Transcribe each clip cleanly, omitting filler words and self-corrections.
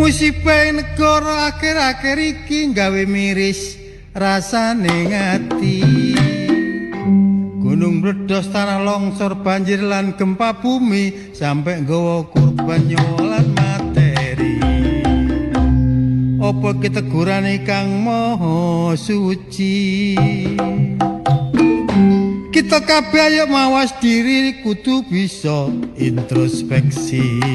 Musibah negara akhir-akhir iki gawe miris rasane ngati. Gunung meledos, tanah longsor, banjir lan gempa bumi sampai nggawa kurban nyolan materi. Apa ketegurane Kang Maha Suci? Kita kabeh ayo mawas diri, kudu bisa introspeksi.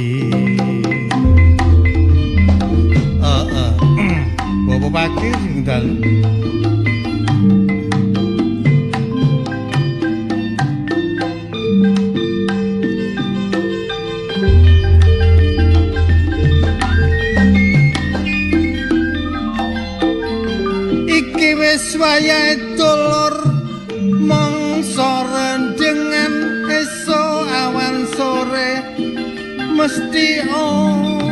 Bapak pagi sing dalu. Iki wis wayahe dulur mangsa rendengan esuk awan sore mesti ono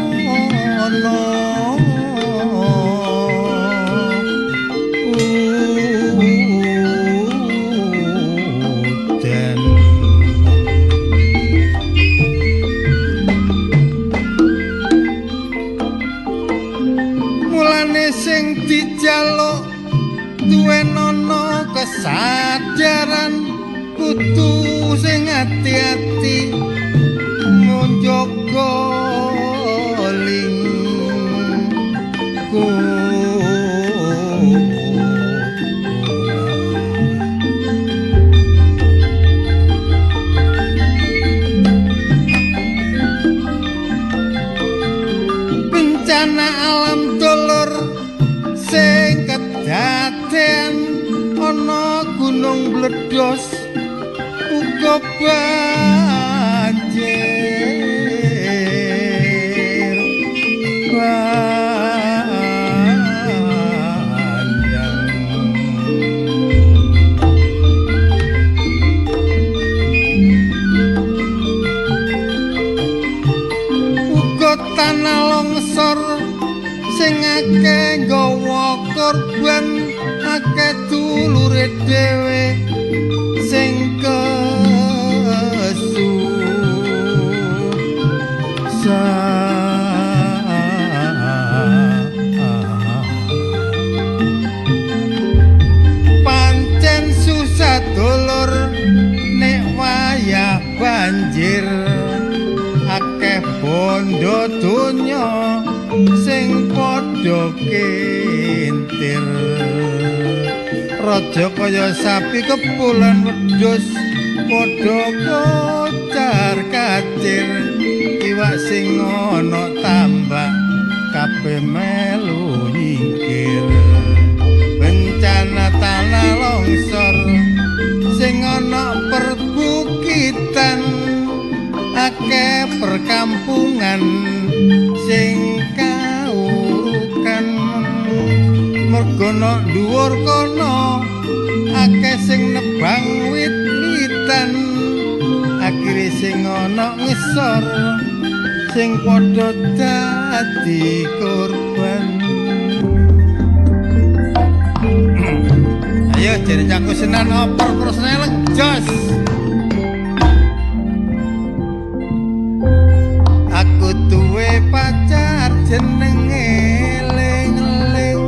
sing dijaluk duwe nono kesadaran kudu sing ati-ati njogo lingku bencana alam dulur sing kedaden ana gunung meledos uga banjir bandang uga tanah longsor sing akeh nggawa korban akeh dulure dhewe sing pancen susah dulur nek wayah banjir akeh bondo donya sing padha kintir raja kaya sapi kepulan wedhus padha kocar kacir iwak sing ana tambak kabeh melu nyingkir. sing kaurukan mergo nok dhuwur kono akeh sing nebang wit-witan akhire sing ana ngesor sing padha dadi korban. Ayo jare nyaku senan oper persnel jos. Aku duwe pacar jenenge Ling-ling,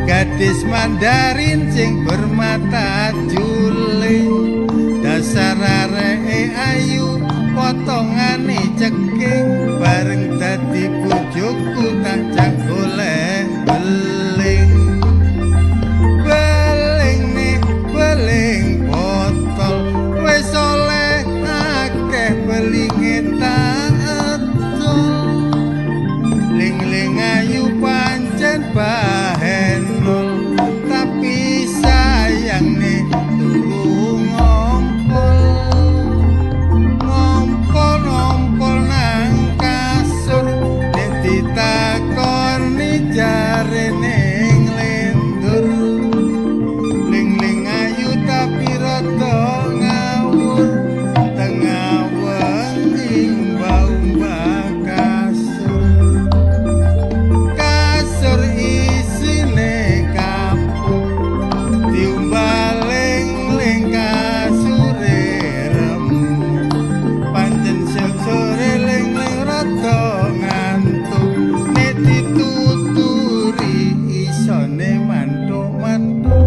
gadis Mandarin sing bermata juling. Dasar areke ayu potongane ceking bareng dadi bojoku tak jak golek beling. Beling nih beling botol wis oleh akeh belinge tak adol. Ling-ling ayu pancen bahenol tapi sayang nih turu ngompol nang kasur nek ditakoni jarene nglendur. Ling-ling ayu tapi rada ngawur tengah wengi mbah-mbah kasur isine kapuk diumbal ling-ling kasure remuk pancen sore ling-ling rada ngantuk nek dituturi isone mantuk-mantuk.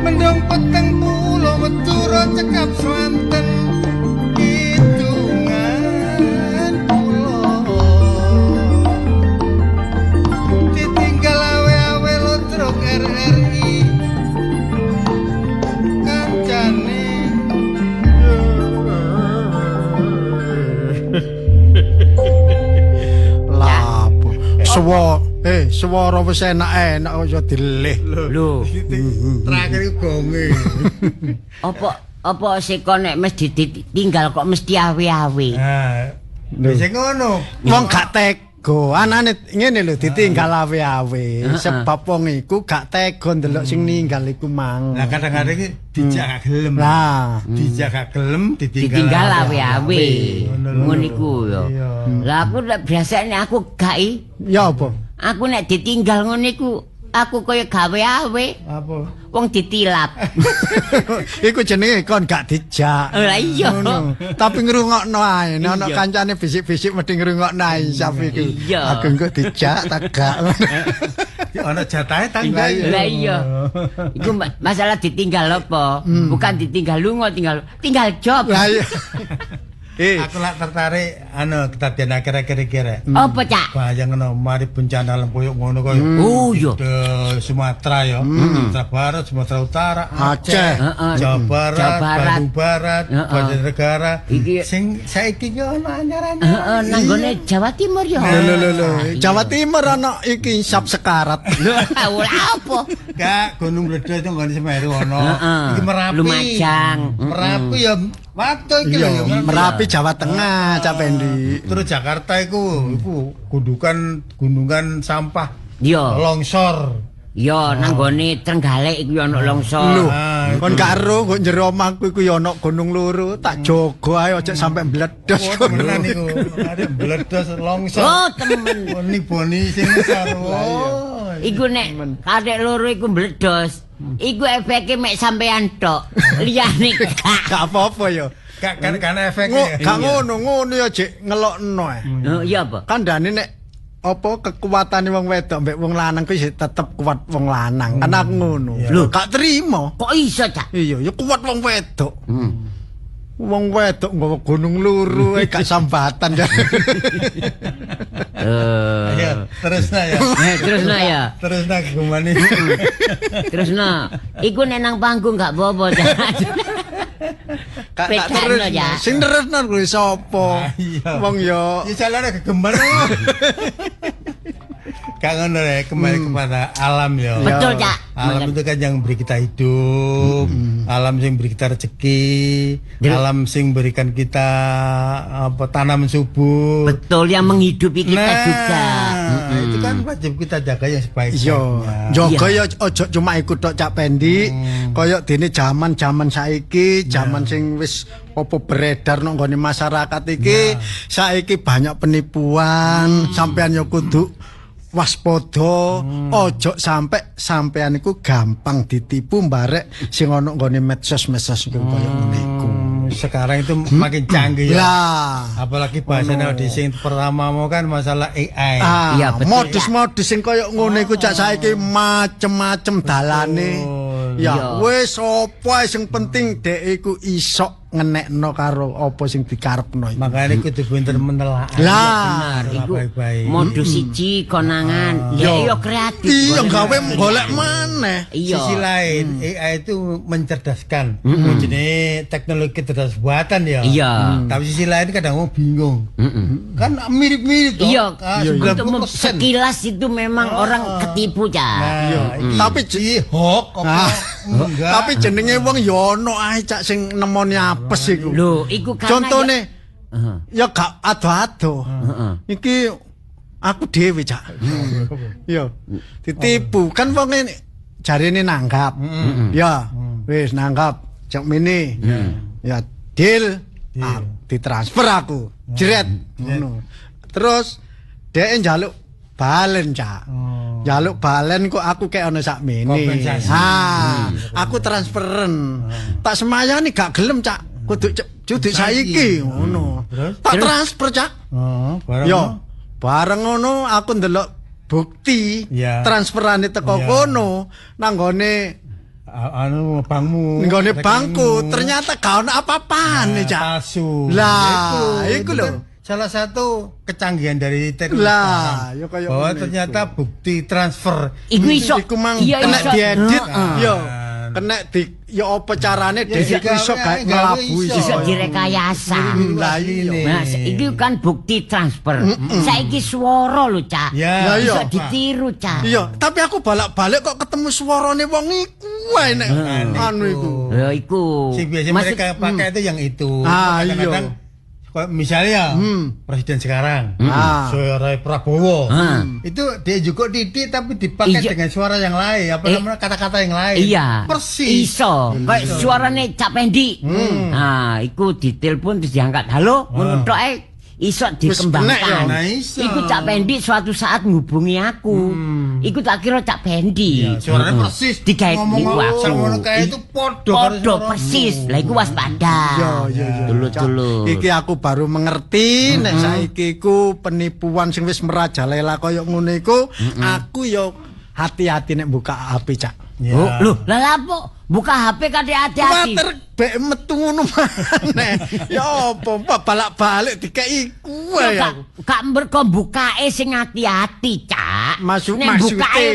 Mendung peteng pulo meturo cekap swanten hitungan pulo ditinggal awe-awe lotrok RRI kancane. Lapo. Swara wis enak-enak kaya dilih. Lho, Terakhir iku gonge. apa seko nek mesti ditinggal kok mesti awe-awe. Nah, wis ngono. Wong gak tega, anane ngene lho ditinggal awe-awe. Sebab wong iku gak tega ndelok sing ninggal iku mang. Lah kadang-kadang iki dijak gak gelem. Lah, Dijak gak gelem Ditinggal awe-awe. Ngono iku yo. Iya. Lah aku nek biasane aku gak ya apa? aku nek ditinggal ngono iku aku kaya gawe awe. Apa? Wong ditilap. Iku jenenge kon gak dijak. Lah iya. Ngono. Tapi ngrungokno ae, nek ana Iya. kancane bisik-bisik mesti ngrungokno ae sapi iku. Iya. Aku engko dijak tak gak. Ana jatahe ta enggak? Lah iya. Iku masalah ditinggal apa? Bukan ditinggal lunga, tinggal job. Lah iya. Aku lak tertarik kedadian akhir-akhir iki rek. Apa, Cak? Bayang ngono mari bencana lempuyuk ngono kaya. Oh iya. Ke Sumatera ya, Sumatera Barat, Sumatera Utara, Aceh. Jawa Barat, Jawa Barat. Bandung Barat, Banjarnegara. Iki- Sing saiki ki ono anyar-anyar. Heeh, nang gone Jawa Timur ya. Lho. Jawa Timur ana iki sap sekarat. Ora apa? Kak, Gunung Bledos itu nggone Semeru ono. Heeh. Iki Merapi. Lumajang. Merapi ya Waduh iki lho ya Merapi Jawa Tengah, Cak Pendi. Terus Jakarta iku gunungan sampah Yo, longsor. yo nang gone Trenggalek iku yo ono Lho, longsor. kon gak ero kok jero omahku iku ya ana gunung loro, tak jaga ae aja sampe mbledos. Oh, temenan iku. Ada bledos longsor. Oh, temen. Boni boni sing besar. Oh. Iku nek kadek loro iku mbledos. Iku efeke mek sampean tok. Liyane gak. Gak apa-apa ya. Kan efeknya. Gak ngono ya Jek ngelokno ae. Oh, iya apa? Kandhane nek apa kekuatane wong wedok mbek wong lanang kuwi tetep kuat wong lanang. Kan aku ngono. Lho, gak terima. Kok iso, Cak? Iya, ya kuat wong wedok. Wong wedok nggawa gunung loro gak sambatan ya. Ayo, terusna ya. Terusna ya. Terusna gimana? Terusna. Iku nek nang panggung gak apa-apa, Cak. Gak Pedakno, terus. ya. Sing terusno kuwi sapa? Iya. Wong ya Ya jalane kegemar. Gak ngono ya, kembali kepada alam ya. Betul, Cak. Alam itu kan yang beri kita hidup, alam yang beri kita rezeki, alam yang berikan kita tanam subur. Betul, yang menghidupi kita juga. Itu kan wajib kita jaga yang sebaik-baiknya. Jaga ya ojo cuma iku tok Cak Pendi, kaya dene jaman-jaman saiki, jaman sing wis apa beredar nang nggone masyarakat iki, saiki banyak penipuan, sampean ya kudu waspada, ojo sampean iku gampang ditipu barek sing ana nggone medsos-medsos iku kaya ngene iku. Sekarang itu makin canggih ya. Lah, Apalagi bahasanya di sing pertama mau kan masalah AI. Iya, betul, modus-modus sing kaya ngene iku Cak saiki macem-macem dalane. Ya wis apa sing penting dhek iku iso ngenekno karo apa sing dikarepno iku. Makanya kudu pinter menelaah. Lah, Iku baik-baik. modus siji konangan, ya yo kreatif. iya gawe golek maneh. Iya. Sisi lain, AI itu mencerdaskan. Jadi teknologi cerdas buatan ya. Iya. Tapi sisi lain kadang mau bingung. Kan mirip-mirip toh. Iya, untuk 90%. sekilas itu memang orang ketipu, Cak. Nah, Tapi si hoax apa enggak. Tapi jenenge wong ya ono ae Cak sing nemoni apes iku. Lho, iku karena Contone ya gak ado-ado. Iki aku dhewe Cak. Yo ditipu kan wong jarine nanggap. Ya wis nanggap cek mini. Ya deal. Ditransfer aku. Jret ngono. Terus dhek njaluk balen Cak. Njaluk balen kok aku kayak ono sak mene. Kompensasi. Aku transferen. Tak semayani gak gelem Cak. Kudu saiki ngono. Tak transfer Cak. Barang Yo, no. bareng ngono aku ndelok bukti Ya. transferane teko kono nang gone bankmu. nggone bangku ternyata gak ono apa-apane Cak. Palsu. Lah, Itu iku lho. kan salah satu kecanggihan dari teknologi Lah, yo kaya bahwa ngono ternyata bukti transfer iku iso. iku mang Iya, kena iso. diedit Heeh. yo kena di yo apa carane Ya, dhek gawe- iso gak gawe ngelabu iso. Iso direkayasa. Lah iya. Nah, iki kan bukti transfer. Saiki swara lho, Cak. Ya, Iso iya. ditiru, Cak. Iya, tapi aku balak-balik kok ketemu suarane wong iku wae nek anu iku. Lho iku. sing biasa Maksud- mereka pakai itu yang itu. Ah, Kadang-kadang iya. kok misalnya presiden sekarang suara Prabowo itu dia juga didik tapi dipakai Iya. dengan suara yang lain apa namanya kata-kata yang lain Iya. persis Iso. Kayak suarane Cak Pendi. Nah, iku ditelepon terus diangkat. Halo, ngono tok ae iso kena ya. dikembangkan. Nah, iso. Iku Cak Pendi suatu saat ngubungi aku. Iku tak kira Cak Pendi. ya, suaranya persis Digaet niku aku. sama kayak itu podo karo Podo suara. persis. Lah iku waspada. Iya. Dulu-dulu. Iki aku baru mengerti nek saiki iku penipuan sing wis merajalela kaya ngono iku, aku yo hati-hati nek buka HP Cak. Ya. Loh, lah lapo buka HP kate hati-hati. Kuwatir bek metu ngono maneh. Ya apa balak-balik dikeki kuwe Kak, aku. kak mergo bukae sing hati-hati, Cak. Maksudnya- Nek bukae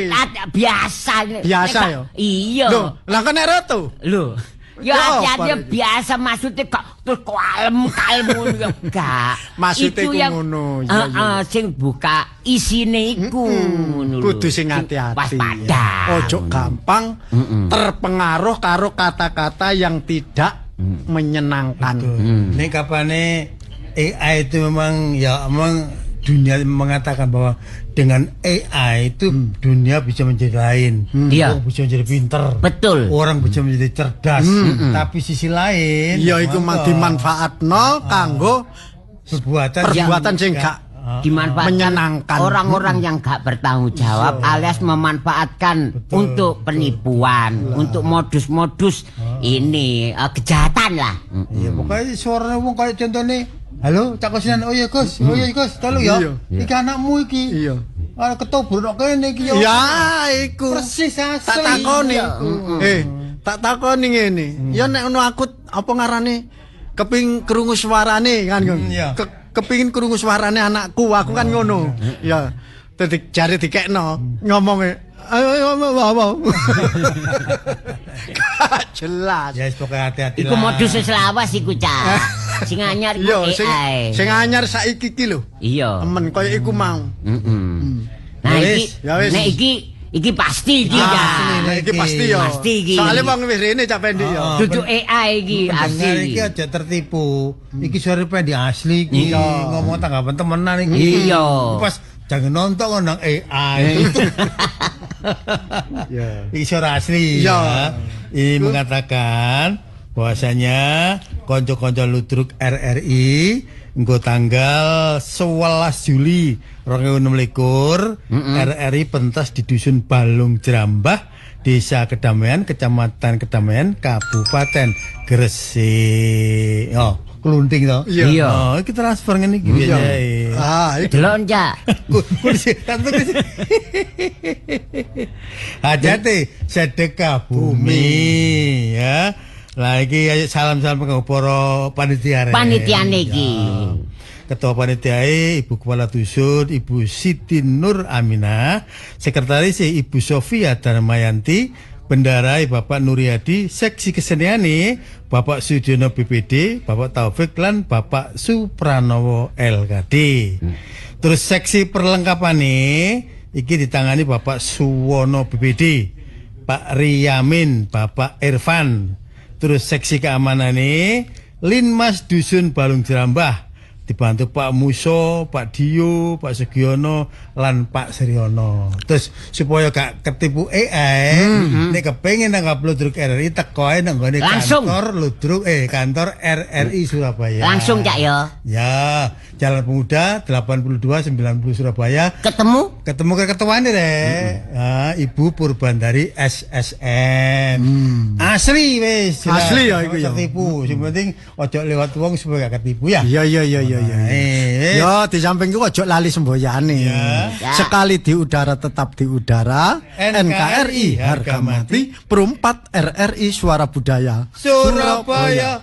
biasa. Biasa Nek ya? Iya. Loh, lah kan nek roto. Lho. Ya Ya, hati-hati apa biasa maksudnya kok terus kalem-kalem ya enggak. Maksudnya Itu ku yang ngono, iya, iya. sing buka isine iku ngono lho. Kudu sing hati-hati. Waspada. Ojo gampang terpengaruh karo kata-kata yang tidak menyenangkan. Ini kapane AI itu memang dunia mengatakan bahwa dengan AI itu dunia bisa menjadi lain, Iya. orang bisa menjadi pinter, Betul. orang bisa menjadi cerdas. Tapi sisi lain, Ya iku mah dimanfaatno kanggo perbuatan sing gak Dimanfaatkan menyenangkan. orang-orang yang gak bertanggung jawab alias memanfaatkan untuk penipuan, untuk modus-modus ini kejahatan lah. Iya, pokoknya suara wong kayak contohnya, halo, Cak Kosinan, oh iya Gus, tolong ya, Iya. iki anakmu iki, Iya. ketobur nok kene iki Ya iku. persis asli. Tak takoni. Iya. Tak takoni ngene. Ya nek ono aku apa ngarane keping krungu suarane kan ngono. Iya. Kepingin krungu suarane anakku, aku kan ngono. Ya. Dadi jare dikekno ngomongnya ayo mau. Jelas. Ya, pokoknya hati-hati Iku lah. modus selawas iku, Cak. Sing anyar iku Yo AI. sing anyar saiki iki lho. Iya. Temen kaya iku mau. Nah, nek iki pasti iki ya. Iki pasti ya. Pasti iki. Soale wong wis rene Cak Pendi ya. Duduk AI iki asli. Iki aja tertipu. Iki suara Pendi asli iki. Ngomong tanggapan temenan iki. Iya. Pas jangan nonton nang AI. Ya. Iki suara asli. Ya. Ini mengatakan bahwasanya konco-konco ludruk RRI engko tanggal 11 Juli 2026 RRI pentas di Dusun Balung Jerambah, Desa Kedamaian, Kecamatan Kedamaian, Kabupaten Gresik. Oh, kelunting to. Iya. Oh, iki transfer ngene iki biasa. Iki Delok Cak. Hajate sedekah bumi ya. Lah iki salam-salam kanggo para panitia. Panitiane iki. Ketua panitiae Ibu Kepala Dusun Ibu Siti Nur Aminah, Sekretaris Ibu Sofia Darmayanti, Bendarai Bapak Nuryadi, Seksi Keseniane Bapak Sudiono BPD, Bapak Taufik lan Bapak Supranowo LKD. Terus seksi perlengkapane iki ditangani Bapak Suwono BPD, Pak Riyamin, Bapak Irfan. Terus seksi keamanane Linmas Dusun Balung Jerambah dibantu Pak Muso, Pak Dio, Pak Sugiono lan Pak Sriono. Terus supaya gak ketipu AI, nek kepengin nang Ludruk RRI teko ae nang nggone kantor RRI Surabaya. Langsung Cak ya. Ya, Jalan Pemuda 8290 Surabaya. Ketemu ke ketuane ya, Ibu Purbandari SSM. Asli wis. Asli ya iku ya. Ketipu. Sing penting ojo lewat wong supaya gak ketipu ya. Iya. Ya, di samping itu ojo lali semboyane. Ya. Sekali di udara tetap di udara. NKRI harga mati. Perumpat RRI Suara Budaya Surabaya.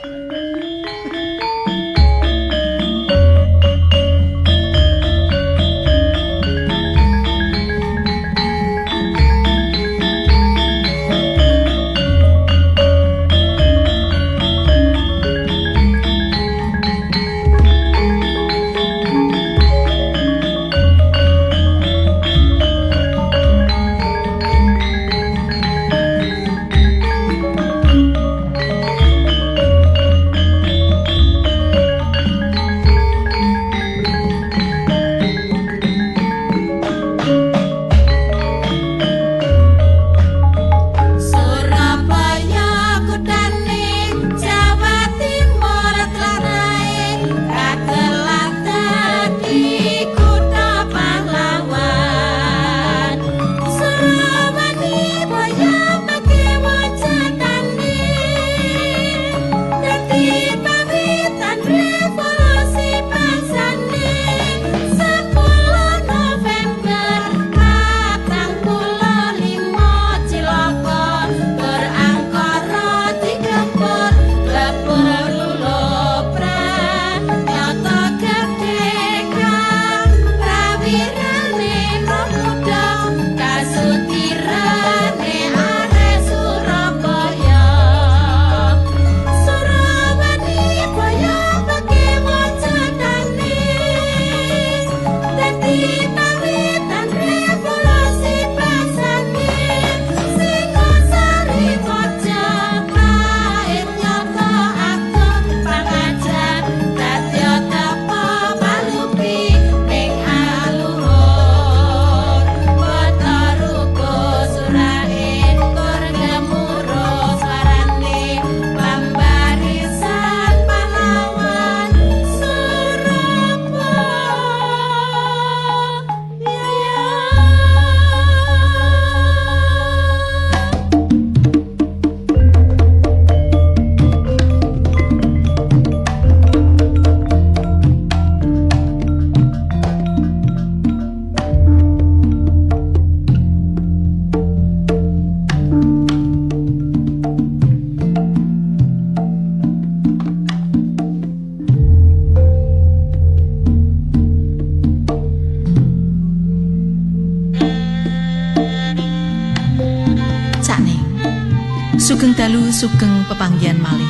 Sugeng dalu sugeng pepanggihan malih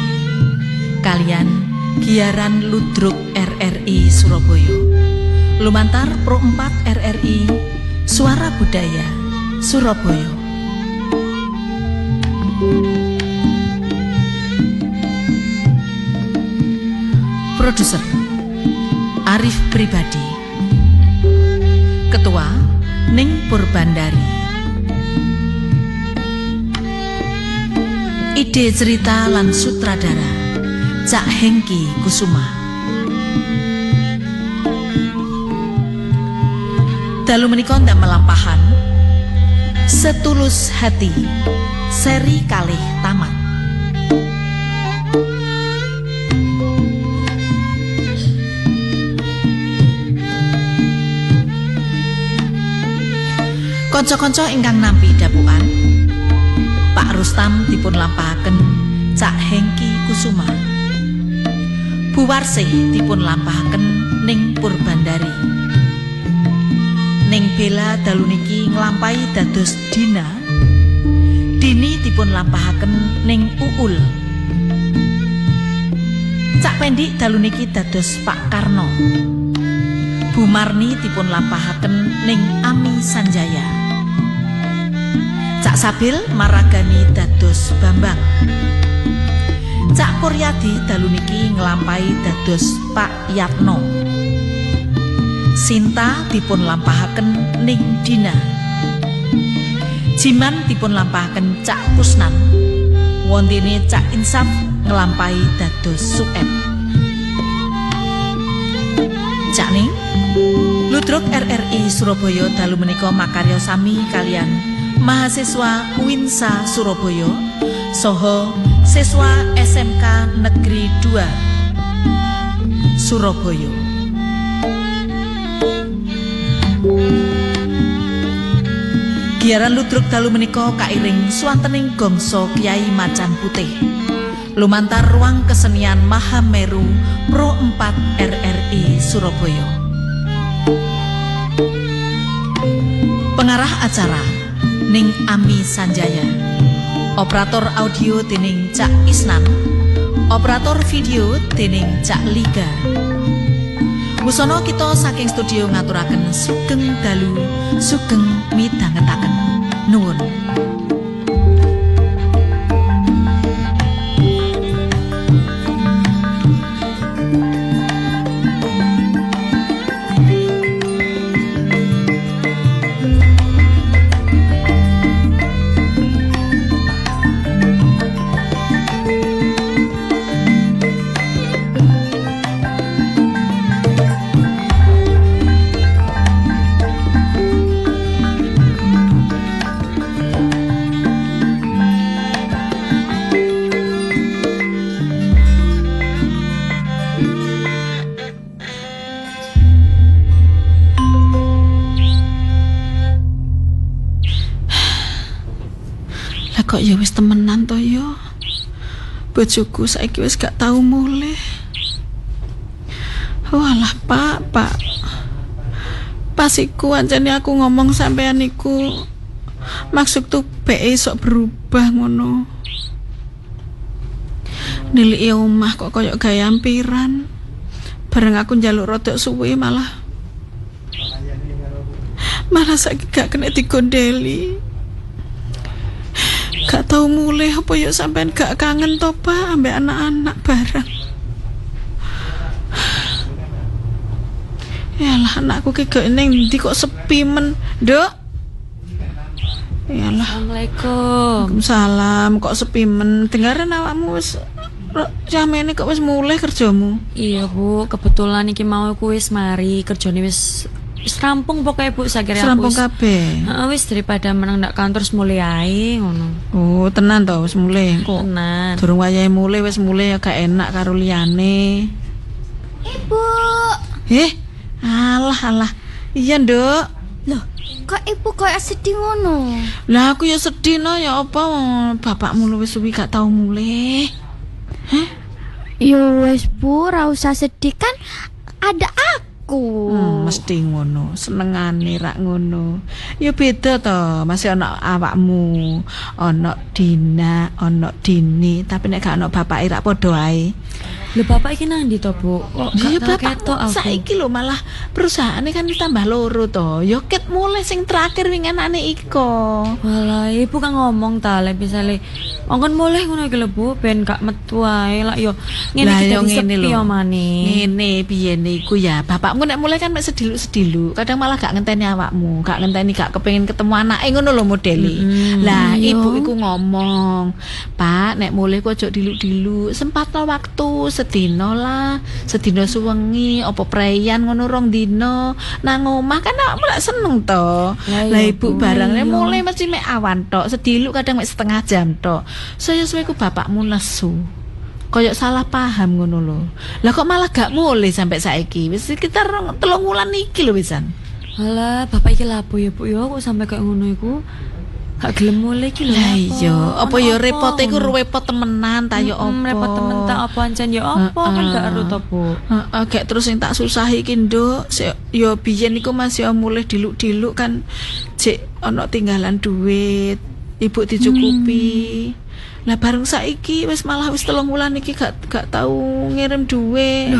kalian giaran Ludruk RRI Surabaya lumantar Pro 4 RRI Suara Budaya Surabaya. Produser Arif Pribadi. Ketua Ning Purbandari. Ide cerita lan sutradara Cak Hengki Kusuma. Dalu menika ndak melampahan Setulus Hati seri kalih tamat. Kanca-kanca ingkang nampi dapukan, Pak Rustam dipun lampahaken Cak Hengki Kusuma. Bu Warsih dipun lampahaken Ning Purbandari. Ning Bella dalu niki nglampahi dados Dina. Dini dipun lampahaken Ning Uul. Cak Pendik dalu niki dados Pak Karno. Bu Marni dipun lampahaken Ning Ami Sanjaya. Cak Sabil maragani dados Bambang. Cak Puryadi dalu niki nglampahi dados Pak Yatno. Sinta dipun lampahaken Ning Dina. Jiman dipun lampahaken Cak Kusnan. Wontene Cak Insaf nglampahi dados Sueb. Cak Ning Ludruk RRI Surabaya dalu menika makarya sami kalian mahasiswa Winsa Surabaya saha siswa SMK Negeri 2 Surabaya. Giaran ludruk dalu menika kairing swantening gongso Kyai Macan Putih lumantar ruang kesenian Mahameru Pro 4 RRI Surabaya. Pengarah acara Ning Ami Sanjaya. Operator audio dening Cak Isnan. Operator video dening Cak Liga. Wusono kita saking studio ngaturaken sugeng dalu, sugeng midhangetaken. Nuwun. Kok ya wis temenan to ya. Bojoku saiki wis gak tau mulih. Walah Pak. Pas iku ancene aku ngomong sampean iku maksud tuh BE sok berubah ngono. Niliki omah kok koyo gaya ampiran. Bareng aku njaluk rodok suwe malah saiki gak kena digondeli. Gak tau mulih apa ya sampean gak kangen to Pak ambek anak-anak bareng. Yalah anakku ki gak ning ndi kok sepi men, Nduk. Yalah. Assalamualaikum. Waalaikumsalam, kok sepi men. Dengaren awakmu wis jamene kok wis mulih kerjamu. Iya Bu, kebetulan iki mau aku wis mari kerjane wis rampung pokoknya Bu, sakire aku. Rampung kabeh. Heeh, wis daripada menang ndak kantor mulai ae ngono. Oh, tenan to wis mulih kok. Tenan. Durung wayahe mulih wis mulih ya gak enak karo liyane. Ibu. Alah. Iya, Nduk. Loh, kok ibu koyo sedih ngono? Lah aku ya sedih no ya apa bapakmu wis suwi gak tau mulih. Ya wis Bu, ora usah sedih kan ada aku. Mesti ngono, senengane rak ngono. Ya beda to, masih ana awakmu, ana Dina, ana Dini, tapi nek gak ana bapake rak padha ae. Lho bapak iki nang ndi to, Bu? Kok Iya gak tau bapak ketok aku. saiki lho malah perusahaane kan tambah loro to. Ya ket mulai sing terakhir winginane iko. Walah, ibu kan ngomong ta lek misale ongkon mulih ngono iki lho, Bu, ben gak metu ae lak yo ngene Lah, iki yo dadi ngene sepi lho. omane. Ngene piye niku ya. Bapakmu nek mulai kan mek sediluk-sediluk, kadang malah gak ngenteni awakmu, gak kepengin ketemu anake ngono lho modeli. Lah ibu iku ngomong, "Pak, nek mulai ku aja diluk-diluk, sempatno waktu sedina lah, sedina suwengi apa preyan ngono rong dina nang omah kan awakmu lak seneng to." Lah ibu barangnya mulai mesti mek awan tok, sediluk kadang mek setengah jam tok. Saya suwe ku bapakmu nesu. Koyok salah paham ngono lho. Lah kok malah gak mulai sampai saiki. Wis sekitar 3 wulan iki lho wisan. Alah, bapak iki lapo ya, Bu ya, kok sampe kayak ngono iku. Gak gelem mulih iki lho. Lah iya, apa ya repot iku ngono? repot temenan ta ya apa. Repot temen tak apa ancen ya apa kan gak ero to, Bu. Heeh, gek terus sing tak susahi iki, Nduk. Ya biyen iku masih mulih diluk-diluk kan cek ana tinggalan duit. Ibu dicukupi. Lah bareng saiki wis malah wis 3 wulan iki gak tau ngirim duit.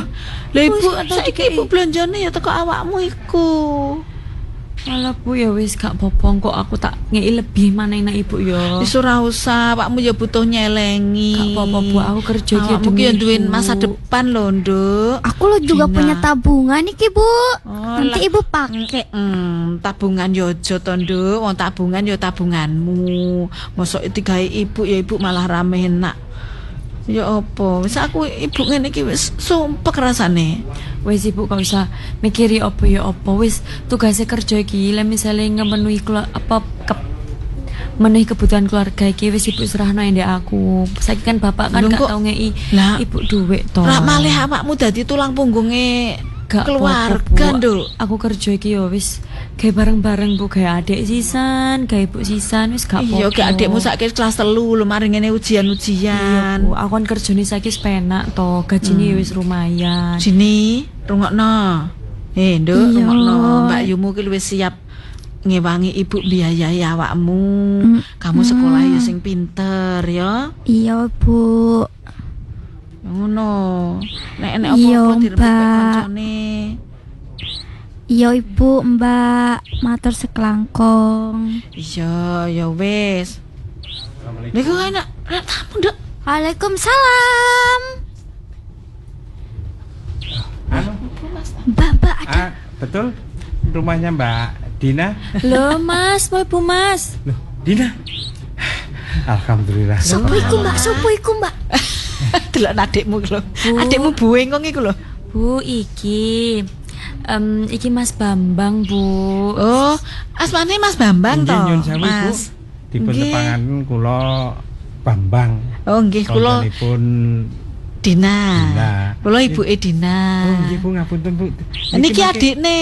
Lah ibu saiki ibu belanjane ya teko awakmu iku. Alah Bu ya wis gak popong kok aku tak ngei lebih maneh nang ibu ya. Wis ora usah, awakmu ya butuh nyelengi. Gak apa-apa Bu, aku kerja iki Awakmu ki ya demi duwe ibu. masa depan lho, Nduk. Aku lo juga Dina. punya tabungan iki, Bu. Oh, Nanti ibu pakai. Tabungan yo aja to, Nduk. Wong tabungan yo tabunganmu. Mosok digawe ibu ya ibu malah rame enak. Ya apa? Wis aku ibu ngene iki wis sumpek rasane. Wis ibu gak usah mikiri apa ya apa, wis tugasnya kerja iki lek misale memenuhi memenuhi kebutuhan keluarga iki wis ibu serahno ndek aku. Saiki kan bapak kan Lho, gak kok- tau ngei Lah, ibu duit to. Rak malih awakmu dadi tulang punggunge Gak keluarga, apa-apa, Bu. Nduk. Aku kerja iki ya wis gawe bareng-bareng Bu, gawe adik sisan, gawe ibu sisan wis gak apa-apa. Iya, gak adikmu saiki kelas 3 lho mari ngene Iya ujian-ujian. Bu, aku kan kerjane saiki penak to, gajine wis lumayan. Sini, rungokno. Nduk, Iya. rungokno. Mbak Yumu ki wis siap ngewangi ibu biayai awakmu. Kamu sekolah ya sing pinter ya. Iya, Bu. Ngono. Nek Iya, apa-apa dirembuk Mbak. kancane. Iya, Ibu, Mbak. Matur sekelangkong. Iya, ya wis. Niku enak tamu, Nduk. Waalaikumsalam. Mbak, ada. Betul rumahnya Mbak Dina. Loh Mas, mau Ibu Mas. Loh, Dina. Alhamdulillah. Sopo iku, Mbak? Sopo iku, Mbak? Delok adikmu lho. Bu. Adikmu buengong iku lho. Bu, iki iki Mas Bambang, Bu. Oh, asmane Mas Bambang to. Nggih, nyun sewu, Bu. Mas. Dipun Nggih. tepangaken kula Bambang. Oh, nggih kula Kondanipun Dina. Dina. Kula ibuke Dina. Oh, nggih Bu, ngapunten Bu. Niki mangke- adikne.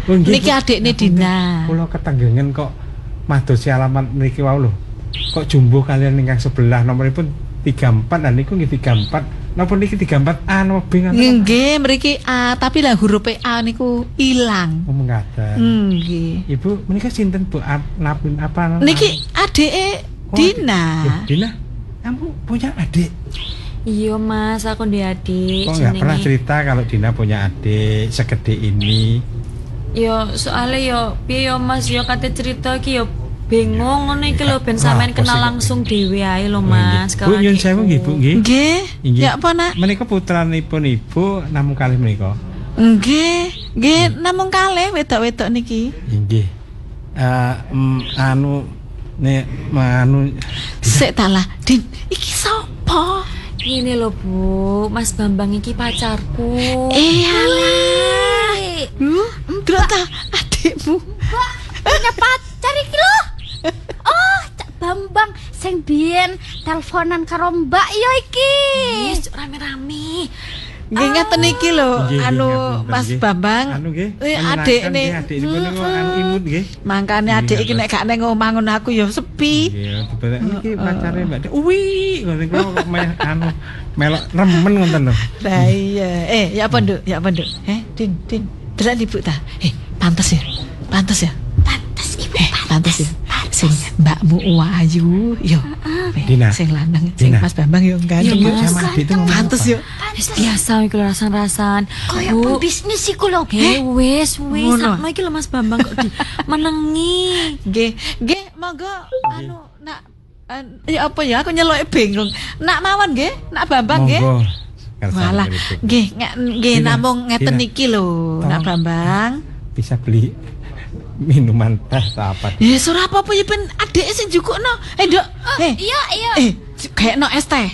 Oh, nggih, Niki Bu. adikne Ngapunten. Dina. Kula ketanggengen kok madosi alamat mriki wau lho. Kok jumbuh kalian ingkang sebelah nomoripun 34 dan niku nggih 34. Napa niki 34A napa B ngaten? Nggih, mriki A, tapi lah huruf A niku ilang. Oh, mengkaten. Nggih. Ibu, menika sinten Bu? Napin apa? Niki adike Oh, Dina. Loh, Dina, kamu punya adik? Iya Mas, aku ndek adik. Kok nggak pernah jenenge- cerita kalau Dina punya adik segede ini? Yo, soalnya yo piye yo Mas, yo kate cerita iki yo bingung ngono iki lho ben Wah, sampean apa kenal sih? langsung dhewe ae lho Oh, Mas. nggih. Bu, nyun sewu nggih, Bu, nggih. Nggih. Inggih. Ya apa, Nak? Menika putranipun Ibu namung kalih menika. Nggih. Nggih, namung kalih wedok-wedok niki. Inggih. Anu Sik ta lah, Din. Iki sapa? Ini lho Bu, Mas Bambang iki pacarku. Alah. Delok ta adikmu. Punya pacar iki lho. Oh, Cak Bambang sing biyen teleponan karo Mbak yo iki. Wis rame-rame. Nggih ngeten iki lho, Nggih, nggih, anu ngapunten, Mas nggih. Bambang. Anu nggih. Adikne. Adiknipun niku anu imut nggih. Mangkane Nggih, adik iki ngaten. nek gak nang omah ngono aku ya sepi. Nggih, tiba-tiba niki pacare Mbak Dina. Wih, ngoten kula kok anu melok remen ngoten lho. Lah iya. Ya apa, Nduk? Ya apa, Nduk? Din. Delok ibu ta. Pantes ya. Pantes ya. Pantes Ibu. Pantes ya. Sing mbakmu Wayu, yo. Dina. Sing lanang, sing Dina. Mas Bambang yo ganteng Iya, yo. Mas. Sama adik itu ngomong Pantes apa? yo. Wis biasa iki lho rasan-rasan. Kaya Bu, pembisnis iku lho. wis Ngono. sakno iki lho Mas Bambang kok di menengi. Nggih, monggo anu nak ya apa ya aku nyeloke bingung. Nak mawon nggih, nak Bambang nggih. Monggo. Kersane Walah, keripik. nggih Dina, namung ngeten Dina. iki lho, nak Tolong. Bambang. Bisa beli minuman teh atau apa? Ya ora apa-apa ya ben adike sing jukukno. Nduk. Iya, iya. Kayak no es teh.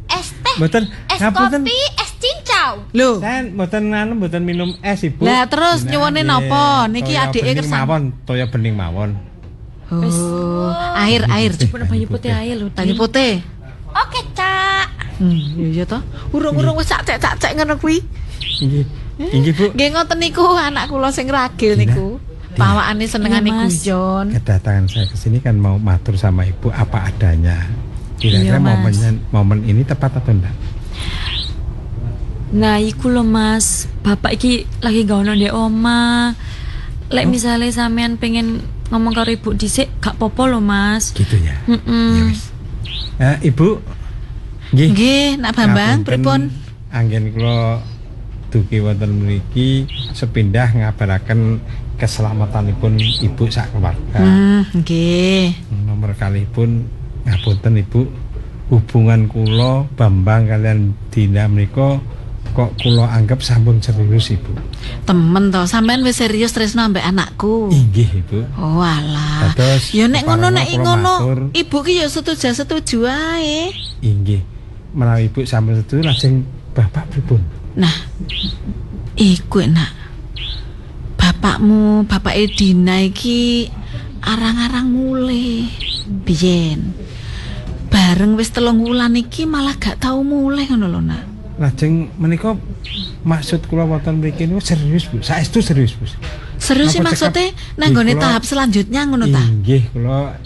Es teh, Mboten, es ngapunten. kopi, es cincau. Lho. Saya mboten minum es, Ibu. Lah, terus Dina, nyuwune nggih, napa? Niki toya adike bening kersan. mawon, toya bening mawon. Oh, air. Pun banyu putih ae lho. Banyu putih. Oke, Cak. Iya toh. Urung-urung wis cak-cak ngono kuwi. Inggih. Inggih, Bu. Nggih ngoten niku anak kula sing ragil Dina. niku. Pawakane senengane Iya, Mas. guyon. Kedatangan saya ke sini kan mau matur sama Ibu apa adanya. Iya, Kira-kira Mas. momen ini tepat atau enggak? Nah, iku lho Mas, bapak iki lagi gak ono ndek oma. Lek misale sampean pengen ngomong karo ibu dhisik gak popo lho Mas. Gitu ya. Ya Heeh. wis. Ibu. Nggih. Nggih, nak Bambang Ngapunten, pripun? Anggen kula dugi wonten mriki sepindah ngabaraken keselamatanipun Ibu sak keluarga. Nggih. Nomor kalipun ngapunten Ibu, hubungan kula Bambang kalian Dina menika kok kula anggap sampun serius Ibu. Temen to, sampean wis serius tresno ambek anakku. Inggih Ibu. Oh alah. Dados, Ya nek ngono keparengno nek kula ngono, matur. ibu ki ya setuju ae. Inggih. Menawi Ibu sampun setuju lajeng Bapak pripun? Nah, iku nak. Bapakmu, Bapak Edina iki arang-arang mulih. Biyen. Bareng wis 3 wulan iki malah gak tau mulih ngono lho, Nak. Lajeng menika maksud kula wonten mriki niku serius Bu. Saestu serius Bu. Serius sih Napa maksudnya cekap? nanggone Nggih, kula- tahap selanjutnya ngono ta? Inggih kula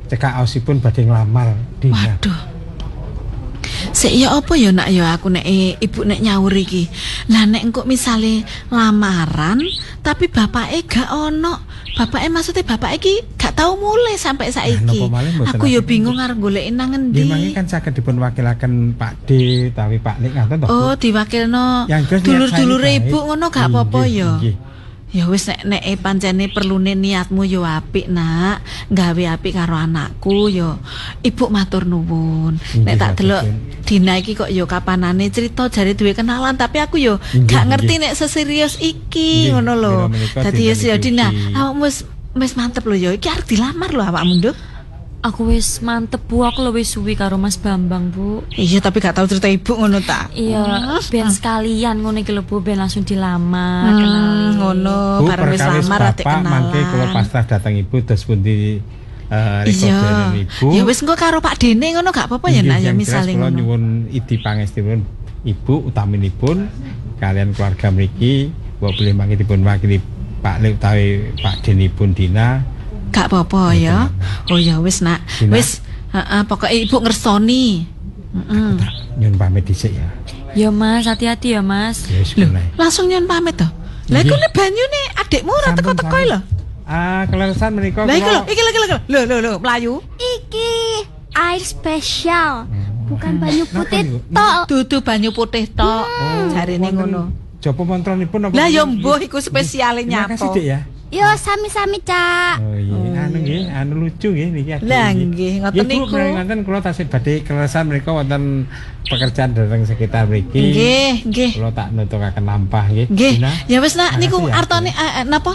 cekak aosipun badhe nglamar Dina. Waduh. Sik ya apa ya nak ya aku nek ibu nek nyaur iki. Lah nek engko misale lamaran tapi bapake gak ono. Bapake maksudnya bapak iki gak tau mulai sampai saiki. napa malih mboten Aku ya aku bingung arep goleki nang Nggih mangke endi. kan saged dipun wakilaken Pak D utawi Pak Lik ngaten to. Bu? Oh, diwakilno Yang jelas niat dulur-dulure saya ini ibu baik. ngono gak apa-apa Inggih, ya. inggih. Ya wis nek pancene perlune niatmu yo apik nak, gawe apik karo anakku yo. Ibu matur nuwun. Nek tak delok Dina iki kok yo kapanane cerita jare duwe kenalan tapi aku yo Inggih, gak ngerti inggih. nek seserius iki Inggih, ngono lho. mira menika Dadi Dina ya niki Dina, ugi. awakmu wis mantep lho yo. Iki arep dilamar lho awakmu nduk. Aku wis mantep Bu, aku lho wis suwi karo Mas Bambang Bu. Iya tapi gak tahu cerita ibu ngono ta. Iya, ben sekalian ngono iki lho Bu, ben langsung dilamar, kenali. Ngono, Bu, bareng wis perkawis lamar ate Bapak mangke kula kenalan. pasrah dateng Ibu terus pundi Iya. rekodene Ibu. Ya wis engko karo Pak Dene ngono gak apa-apa ya Inggih, nak ya yang misale jelas kula ngono. nyuwun idi pangestunipun Ibu utaminipun kalian keluarga mriki wa boleh mangke dipun wakili Pak Lik utawi Pak Denipun Dina. Gak apa-apa ya. Oh ya wis nak. Dina. Wis, heeh pokoke ibu ngersoni. Heeh. Tak nyuwun pamit dhisik ya. Ya Mas, hati-hati ya Mas. Ya wis Loh, mulai. langsung nyon pamit to. Lah iku ne banyune adikmu ora Sampun, teko-teko sampun. lho. Keleresan menika Lah iku lho, kula iki lho, mlayu. Iki air spesial, bukan banyu putih niku? tok. Dudu banyu putih tok. Jarene wonten ngono. Japa montronipun apa? Lah ya mbuh iku spesiale Terima kasih, nyapo. Dik ya. Yo sami-sami, Cak. Oh iya, anu lucu nggih niki. adik Lah nggih. nggih, ngoten Nggih, Bu, niku. menawi ngoten kula tasih badhe keleresan menika wonten pekerjaan dhateng sekitar mriki. Nggih, nggih. Kula tak nutukaken lampah nggih. Nggih. Dina. Ya wis nak niku Makasih ya, artone napa?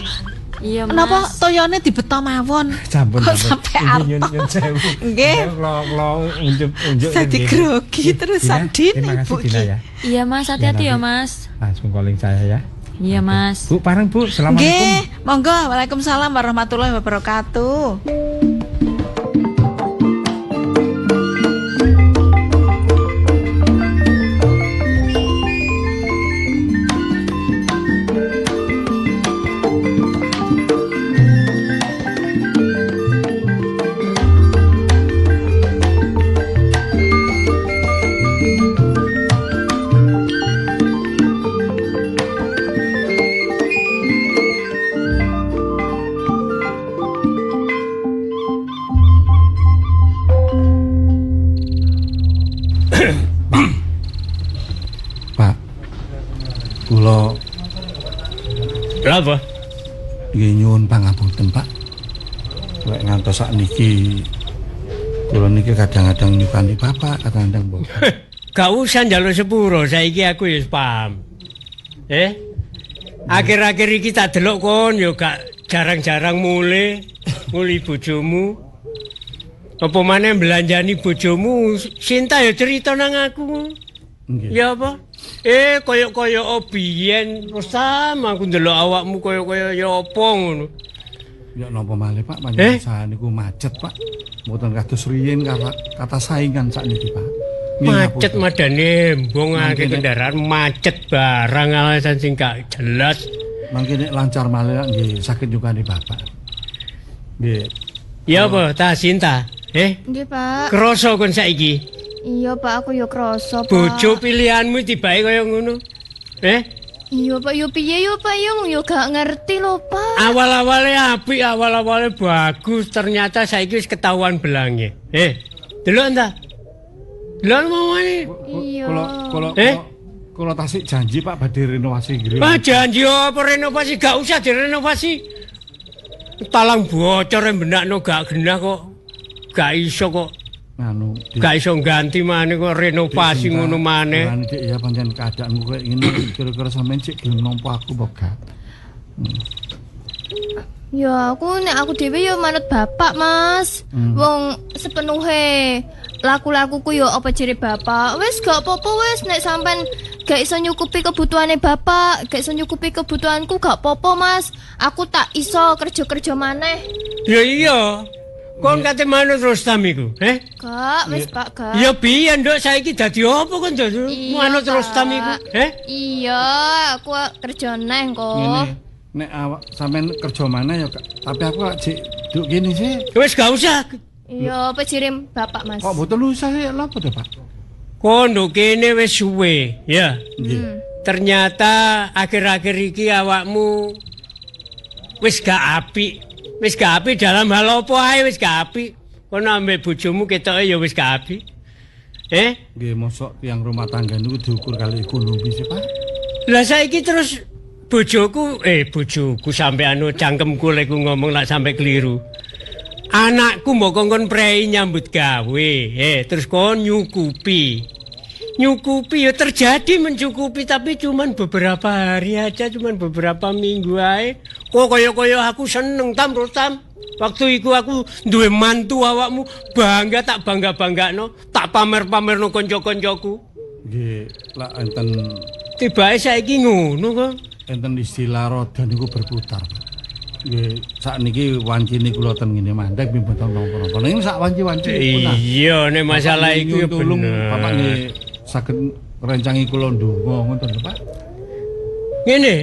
Iya Mas. Napa toyone dibeto mawon? Sampun Kok sampun. sampai Nyun arto? sewu. Nggih. Kula unjuk Dadi grogi terusan, Din, Terima kasih Ibu Dina iki. ya. Iya Mas, hati-hati ya nanti. Mas. Langsung calling saya ya. Iya Mas. Bu, parang Bu, assalamualaikum. Nggih, monggo. Waalaikumsalam warahmatullahi wabarakatuh. Lha apa? Nggih nyuwun pangapunten, Pak. Lek ngantos sakniki kula niki kadang-kadang nyukani bapak, kadang-kadang mboten. Gak usah njaluk sepuro, saiki aku wis paham. Akhir-akhir iki tak delok kon yo gak jarang-jarang muli bojomu. Apa maneh belanjani bojomu, Sinta ya cerita nang aku. Nggih. Ya apa? Koyo-koyo biyen Rustam aku ndelok awakmu koyo-koyo ya apa ngono. Ya napa malih Pak, panjenengan niku macet Pak. Mboten kados riyin kata saingan sakniki Pak. Macet madane embung akeh kendaraan macet barang alasan sing gak jelas. Mangke nek lancar malih nggih saged nyukani Bapak. Nggih. Ya apa ta Sinta? Nggih, Pak. Krasa kon saiki? Iya, Pak, aku ya krasa, Pak. Bojo pilihanmu tibake kaya ngono. Iya, Pak, yo piye yo, Pak, yo gak ngerti lho, Pak. Awal-awale apik, awal-awale bagus, ternyata saiki wis ketahuan belange. Delok ta? Delok mamane. Iya. Kula tasik janji Pak badhe renovasi nggih. Ah janji apa renovasi gak usah direnovasi. Talang bocor benakno gak genah kok. Gak iso kok. Anu, gak iso ganti maneh kok renovasi ngono maneh. Dik ya pancen keadaanku kayak ngene kira-kira sampean cek gelem nampa aku apa gak? Ya aku dhewe ya manut bapak, Mas. Wong sepenuhe laku-lakuku ya apa jere bapak. Wis gak apa-apa wis nek sampean gak iso nyukupi kebutuhane bapak, gak iso nyukupi kebutuhanku gak apa-apa, Mas. Aku tak iso kerja-kerja maneh. Ya iya. Kon kate manut Rustam iku, Gak, wis Pak, gak. Ya piye nduk saiki dadi apa kon dadi manut Rustam iku, Iya, aku kerja neh kok. Ngene, nek awak sampean kerja mana ya, tapi aku lak jek duk kene sih. Wis gak usah. Iya, apa jirim bapak, Mas? Kok mboten usah sih, lha apa to, Pak? Kon nduk kene wis suwe, ya. Nggih. Ternyata akhir-akhir iki awakmu wis gak apik. Wis gak apik dalam hal apa ae wis gak apik. Kono ambek bojomu ketoke ya wis gak apik. Nggih, mosok tiyang rumah tangga niku diukur kali ekonomi sih, Pak. Lah saiki terus bojoku sampean cangkemku lek ngomong lak sampe keliru. Anakku mbok kongkon prei nyambut gawe, terus kon nyukupi ya terjadi mencukupi tapi cuman beberapa hari aja, cuman beberapa minggu ae. Kok kaya aku seneng Rustam. Waktu iku aku duwe mantu awakmu, bangga tak bangga-banggakno, tak pamer-pamerno kanca-kancaku. Nggih, lak enten tibake saiki ngono kok. Enten istilah roda niku berputar, Pak. Nggih, sakniki wancine kula ten ngene mandek mboten napa-napa. Ning sak wanci-wanci iya, nek masalah iku ya tulung bener. Bapak nggih saged rencangi kula ndonga ngoten lho, Pak. Ngene.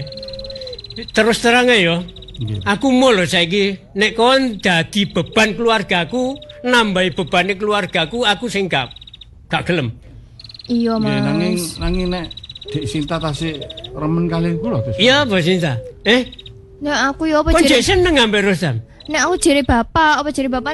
Terus terang ya. Nggih. Aku mau lho saiki nek kon dadi beban keluargaku, nambahi bebane keluargaku, aku sing gak gelem. Iya, Mas. Nggih, nanging nek Dik Sinta tasih remen kalian kula terus. Iya, Bos Sinta. Nek aku ya apa Kon jere? jek seneng ambek Rustam. Nek aku jere bapak,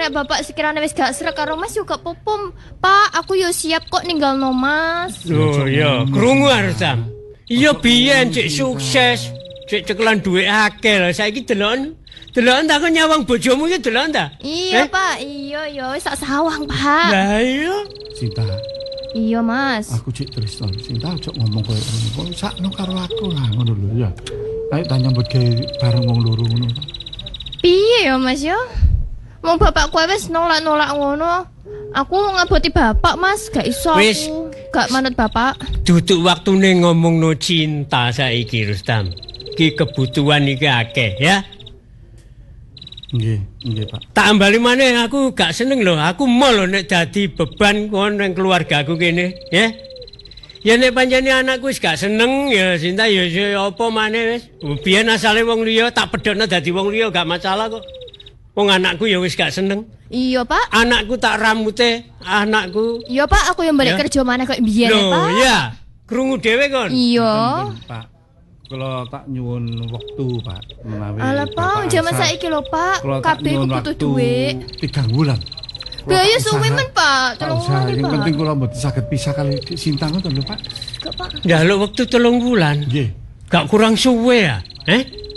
nek bapak sekiranya wis gak srek karo Mas yo gak popom. Pak, aku yo siap kok ninggalno Mas. Oh iya, krungu Rustam. Iya biyen cek sukses, cek cekelan duit akeh lho. Saiki delon ta kok nyawang bojomu ya delon ta? Iya, Pak. Iya yo wis sak sawang, Pak. Lah iya. Sinta, Iya, Mas. aku cek Tristan. Sinta ojo ngomong koyo ngono. Kok sakno karo aku lah ngono lho ya. Ayo tak nyambut gawe bareng wong loro ngono. Piye ya, Mas yo? Wong bapakku wis nolak-nolak ngono. Aku ngaboti bapak, Mas, gak iso Wis. aku. Gak manut bapak. Duduk waktune ngomongno cinta saiki Rustam. Ki kebutuhan iki akeh ya. Nggih, Pak. Tak ambali maneh aku gak seneng lho. Aku mau lho nek dadi beban kon nang keluargaku kene, ya. Ya nek pancene anakku wis gak seneng ya Sinta ya apa maneh wis. Biyen asale wong liya tak pedhotno dadi wong liya gak masalah kok. Wong anakku ya wis gak seneng. Iya, Pak. Anakku tak ramute, anakku. Iya, Pak, aku yang balik Ya. kerja maneh kok biyen, Loh, Pak. ya. Krungu dhewe kon. Iya. Pak. Kula tak nyuwun wektu, Pak, menawi. Alah, Pak, jaman saiki lho, Pak. Kabeh ku butuh duit. 3 bulan. Biaya suwi men, Pak. Tolong Yang Pak. penting kula mboten saged pisah kali Dik Sinta ngoten lho, Pak. Gak, Pak. Njaluk wektu 3 bulan. Nggih. Gak kurang suwe ya,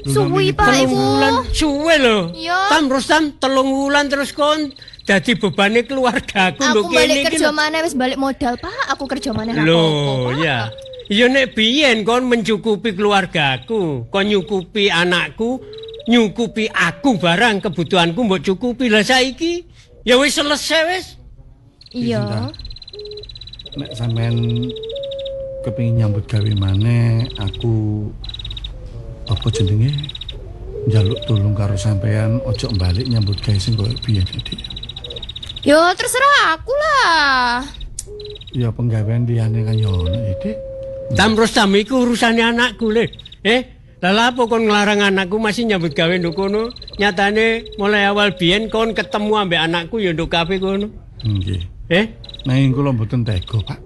Suwi Pak 3 iku. wulan suwe lho. Iya. Tam Rustam 3 wulan terus kon dadi bebane keluargaku lho Aku balik kene iki. kerja maneh wis balik modal Pak. Aku kerja maneh ra Lho, apa-apa, Pak. ya. Ya nek biyen kon mencukupi keluargaku, kon nyukupi anakku, nyukupi aku barang kebutuhanku mbok cukupi. Lah saiki ya wis selesai wis. Iya. Nek sampean kepengin nyambut gawe maneh, aku apa jenenge njaluk tulung karo sampean ojo balik nyambut gawe sing koyo biyen Dik. Yo terserah aku lah. Ya penggawean liyane kan yo ono Dik. Tam Rustam iku urusane anakku le. Lah apa kon nglarang anakku masih nyambut gawe nduk kono? Nyatane mulai awal biyen kon ketemu ambek anakku ya nduk kafe kono. Nggih. Nanging kula mboten tega, Pak.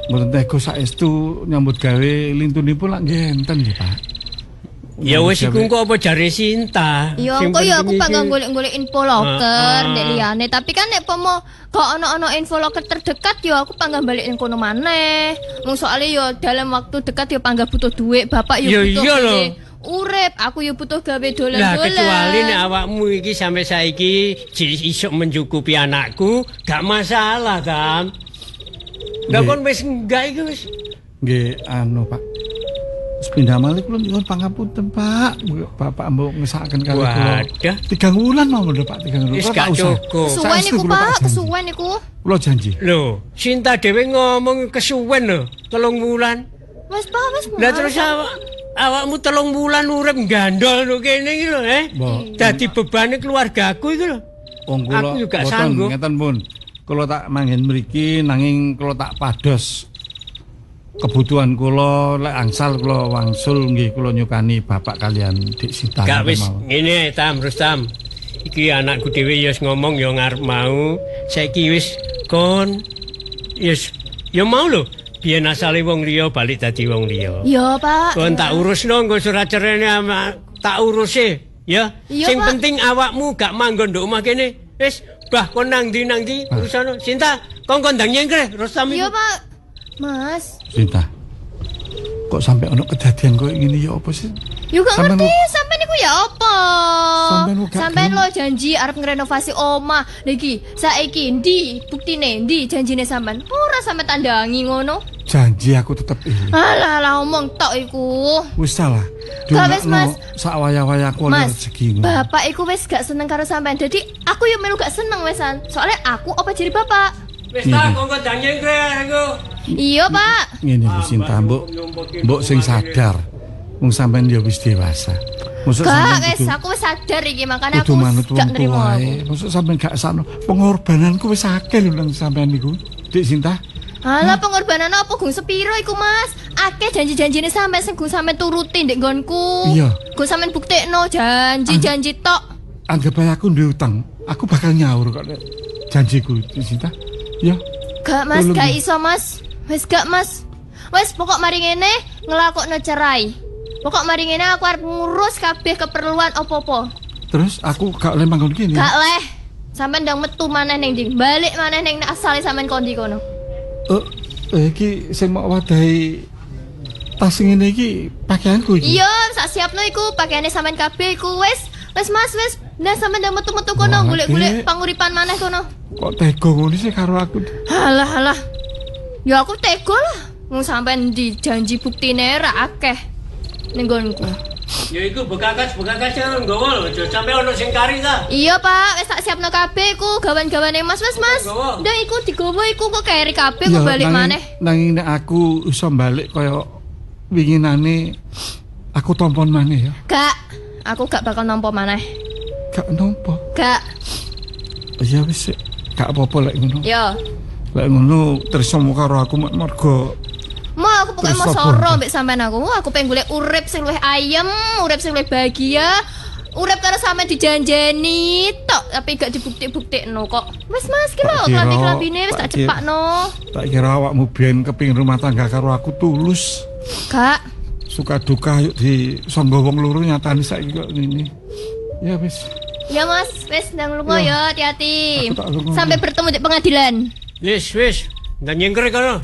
Mboten tega saestu nyambut gawe lintunipun lak nggih enten nggih, Pak. Ya wis iku engko apa jare Sinta. Yo Sing engko ya aku penting bakal iki- golek-golek info loker nek liyane, tapi kan nek pomo gak ono info loker terdekat yo aku panggah balik ning kono maneh. Mung soalnya yo dalam waktu dekat yo panggah butuh duit, bapak yo Yo butuh iya lho. duit. Urip, aku yo butuh gawe Lah dolan-dolan. kecuali nek awakmu iki sampai saiki iso mencukupi anakku, gak masalah, Tam. Lah Nggih. kon wis enggak iki wis. Nggih anu, Pak. Wis pindah malih kula nyuwun pangapunten, Pak. Bapak mbok ngesakaken kali kula. Wadah. 3 wulan mau lho, Pak, 3 wulan. Wis Kula gak tak usah. cukup. Kesuwen Saestu iku, kula tak Pak, janji. kesuwen iku. Kula janji. Lho, Sinta dhewe ngomong kesuwen lho, 3 wulan. Wes, Pak, wes. Lah terus awakmu 3 wulan urip gandol lho kene iki lho, Mbok. Dadi bebane keluargaku iki lho. Wong kula Aku juga boten, sanggup. ngeten pun. Kula tak manggen mriki nanging kula tak pados kebutuhan kula lek angsal kula wangsul nggih kula nyukani bapak kalian Dik Sinta. Gak wis mawon. ngene Tam Rustam. Iki anakku dhewe ya wis ngomong ya ngarep mau. Saiki wis kon yes ya mau lho. Biyen asale wong liya balik dadi wong liya. Yo, Pak. Kon tak urusno nggo surat cerene tak urusi ya. Iya, Sing Pak. penting awakmu gak manggon nduk omah kene. Wis, bah kon nang ndi urusan Sinta. Kon kondang nyengkre Rustam Yo, iku. Pak. Mas. Sinta. Kok sampai ono kejadian koyo ngene ya apa sih? Yo gak Sampean ngerti, lu- sampean iku ya apa? Sampean lu gak Sampean lo janji arep ngrenovasi omah. Lha iki saiki ndi buktine ndi janjine sampean? Ora sampe tandangi ngono. Janji aku tetep ilang. Alah omong tok iku. Wis salah. Gak wis, Mas. Sak waya-waya aku oleh Mas, rezeki. bapak iku wis gak seneng karo sampean. Dadi aku yo melu gak seneng wesan. Soalnya aku apa jadi bapak? Wis tak kon kondang nyengkre aku. Iya, Pak. Ngene lho Sinta, mbok sing sadar. Wong sampean ya wis dewasa. Mosok Gak sampean wes kudu- aku wis sadar iki makanya kudu aku manut gak wong nerima tuwae. aku. Mosok sampean gak sakno pengorbananku wis akeh lho nang sampean niku. Dik Sinta. Alah pengorbanan apa gung sepiro iku Mas? Akeh janji-janjine sampe sing gung sampe turuti ndek nggonku. Iya. Gung sampe buktekno janji-janji tok. Anggap ae aku duwe utang. Aku bakal nyaur kok Nek. Janjiku Dik Sinta. Ya. Gak Mas, Tolong, gak ya. iso Mas. Wes gak Mas. Wes pokok mari ngene ngelakokno cerai. Pokok mari ngene aku arep ngurus kabeh keperluan opo-opo. Terus aku gak oleh manggon kene. Gak leh. Sampeyan ndang metu maneh ning ndi? Balik maneh ning asale sampeyan kondi kono. Iki sing mau wadahi tas ngene iki pakaianku iki. Iya, sak siapno iku pakaiane sampean kabeh iku wis. Wis Mas, wis. Nah sampean ndang metu-metu kono Wah, golek-golek Dek. panguripan maneh kono. Kok tega ngono sih karo aku. Halah, halah. Ya aku tega lah. Wong sampean di janji buktine ra akeh ning nggonku. Ya iku bekakas yang nggawa lho, aja sampe ono sing kari ta. Iya, Pak, wis tak siapno kabeh iku gawan-gawane Mas, wis Mas. Nggawa. Ndak iku digowo iku kok keri kabeh kok balik maneh. Nanging nek aku iso balik kaya winginane aku tompon maneh ya. Gak, aku gak bakal nampa maneh. Gak nampa. Gak. Ya wis sik. Gak apa-apa lek ngono. Yo. Lek ngono tresno karo aku mergo Mau aku pokoknya mau Terus apa? soro mbek sampean aku. Aku pengen golek urip sing luwih ayem, urip sing luwih bahagia. Urip karo sampean dijanjeni tok tapi gak dibukti-buktikno kok. Wis Mas ki lho, Tak kira- klambi-klambine wis tak tak kira- cepakno. tak kira awakmu biyen kepingin rumah tangga karo aku tulus. Gak. Suka duka yuk di sangga wong loro nyatani saiki kok ngene. Ya wis. Ya Mas, wis ndang lunga ya, hati-hati. Aku tak lunga. Sampai bertemu di pengadilan. Wis, ndang nyengkre kono.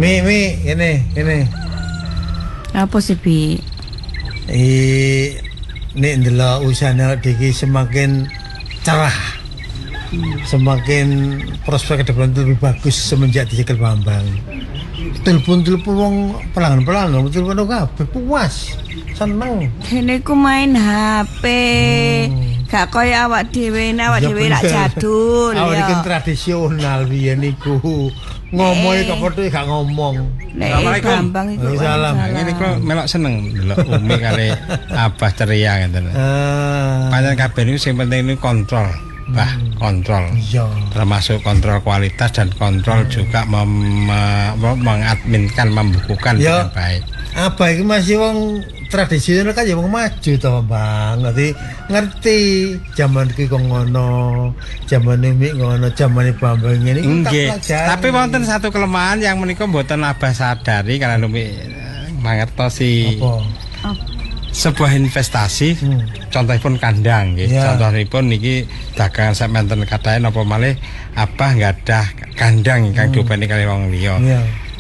Mi, ini. Apa sih, Bi? Nek ndelok usahane iki semakin cerah. Semakin prospek ke depan itu lebih bagus semenjak dicekel Bambang. Telepon wong pelanggan telepon kabeh puas. Seneng. Dene ku main HP. Gak kaya awak dhewe lak jadul awak ya. iki tradisional biyen niku. Ngomong kok padha gak ngomong. Assalamualaikum. Salam. Ini kok melok seneng delok Umi kali Abah ceria ngeten. Pancen kabeh niku sing penting niku kontrol. Kontrol. Iya. Termasuk kontrol kualitas dan kontrol juga mengadminkan, membukukan dengan baik. Apa iki masih wong tradisional kan ya wong maju to, Bang. Ngerti zaman iki kok ngono, zaman Umi ngono, zaman Bambang ngene iki Nggih. Tapi wonten satu kelemahan yang menika mboten Abah sadari karena Umi mangertosi. Apa? Sebuah investasi, contohipun kandang nggih. Contohipun niki dagangan sampeyan katahe napa malih Abah nggadah kandang ingkang diopeni kali wong liya.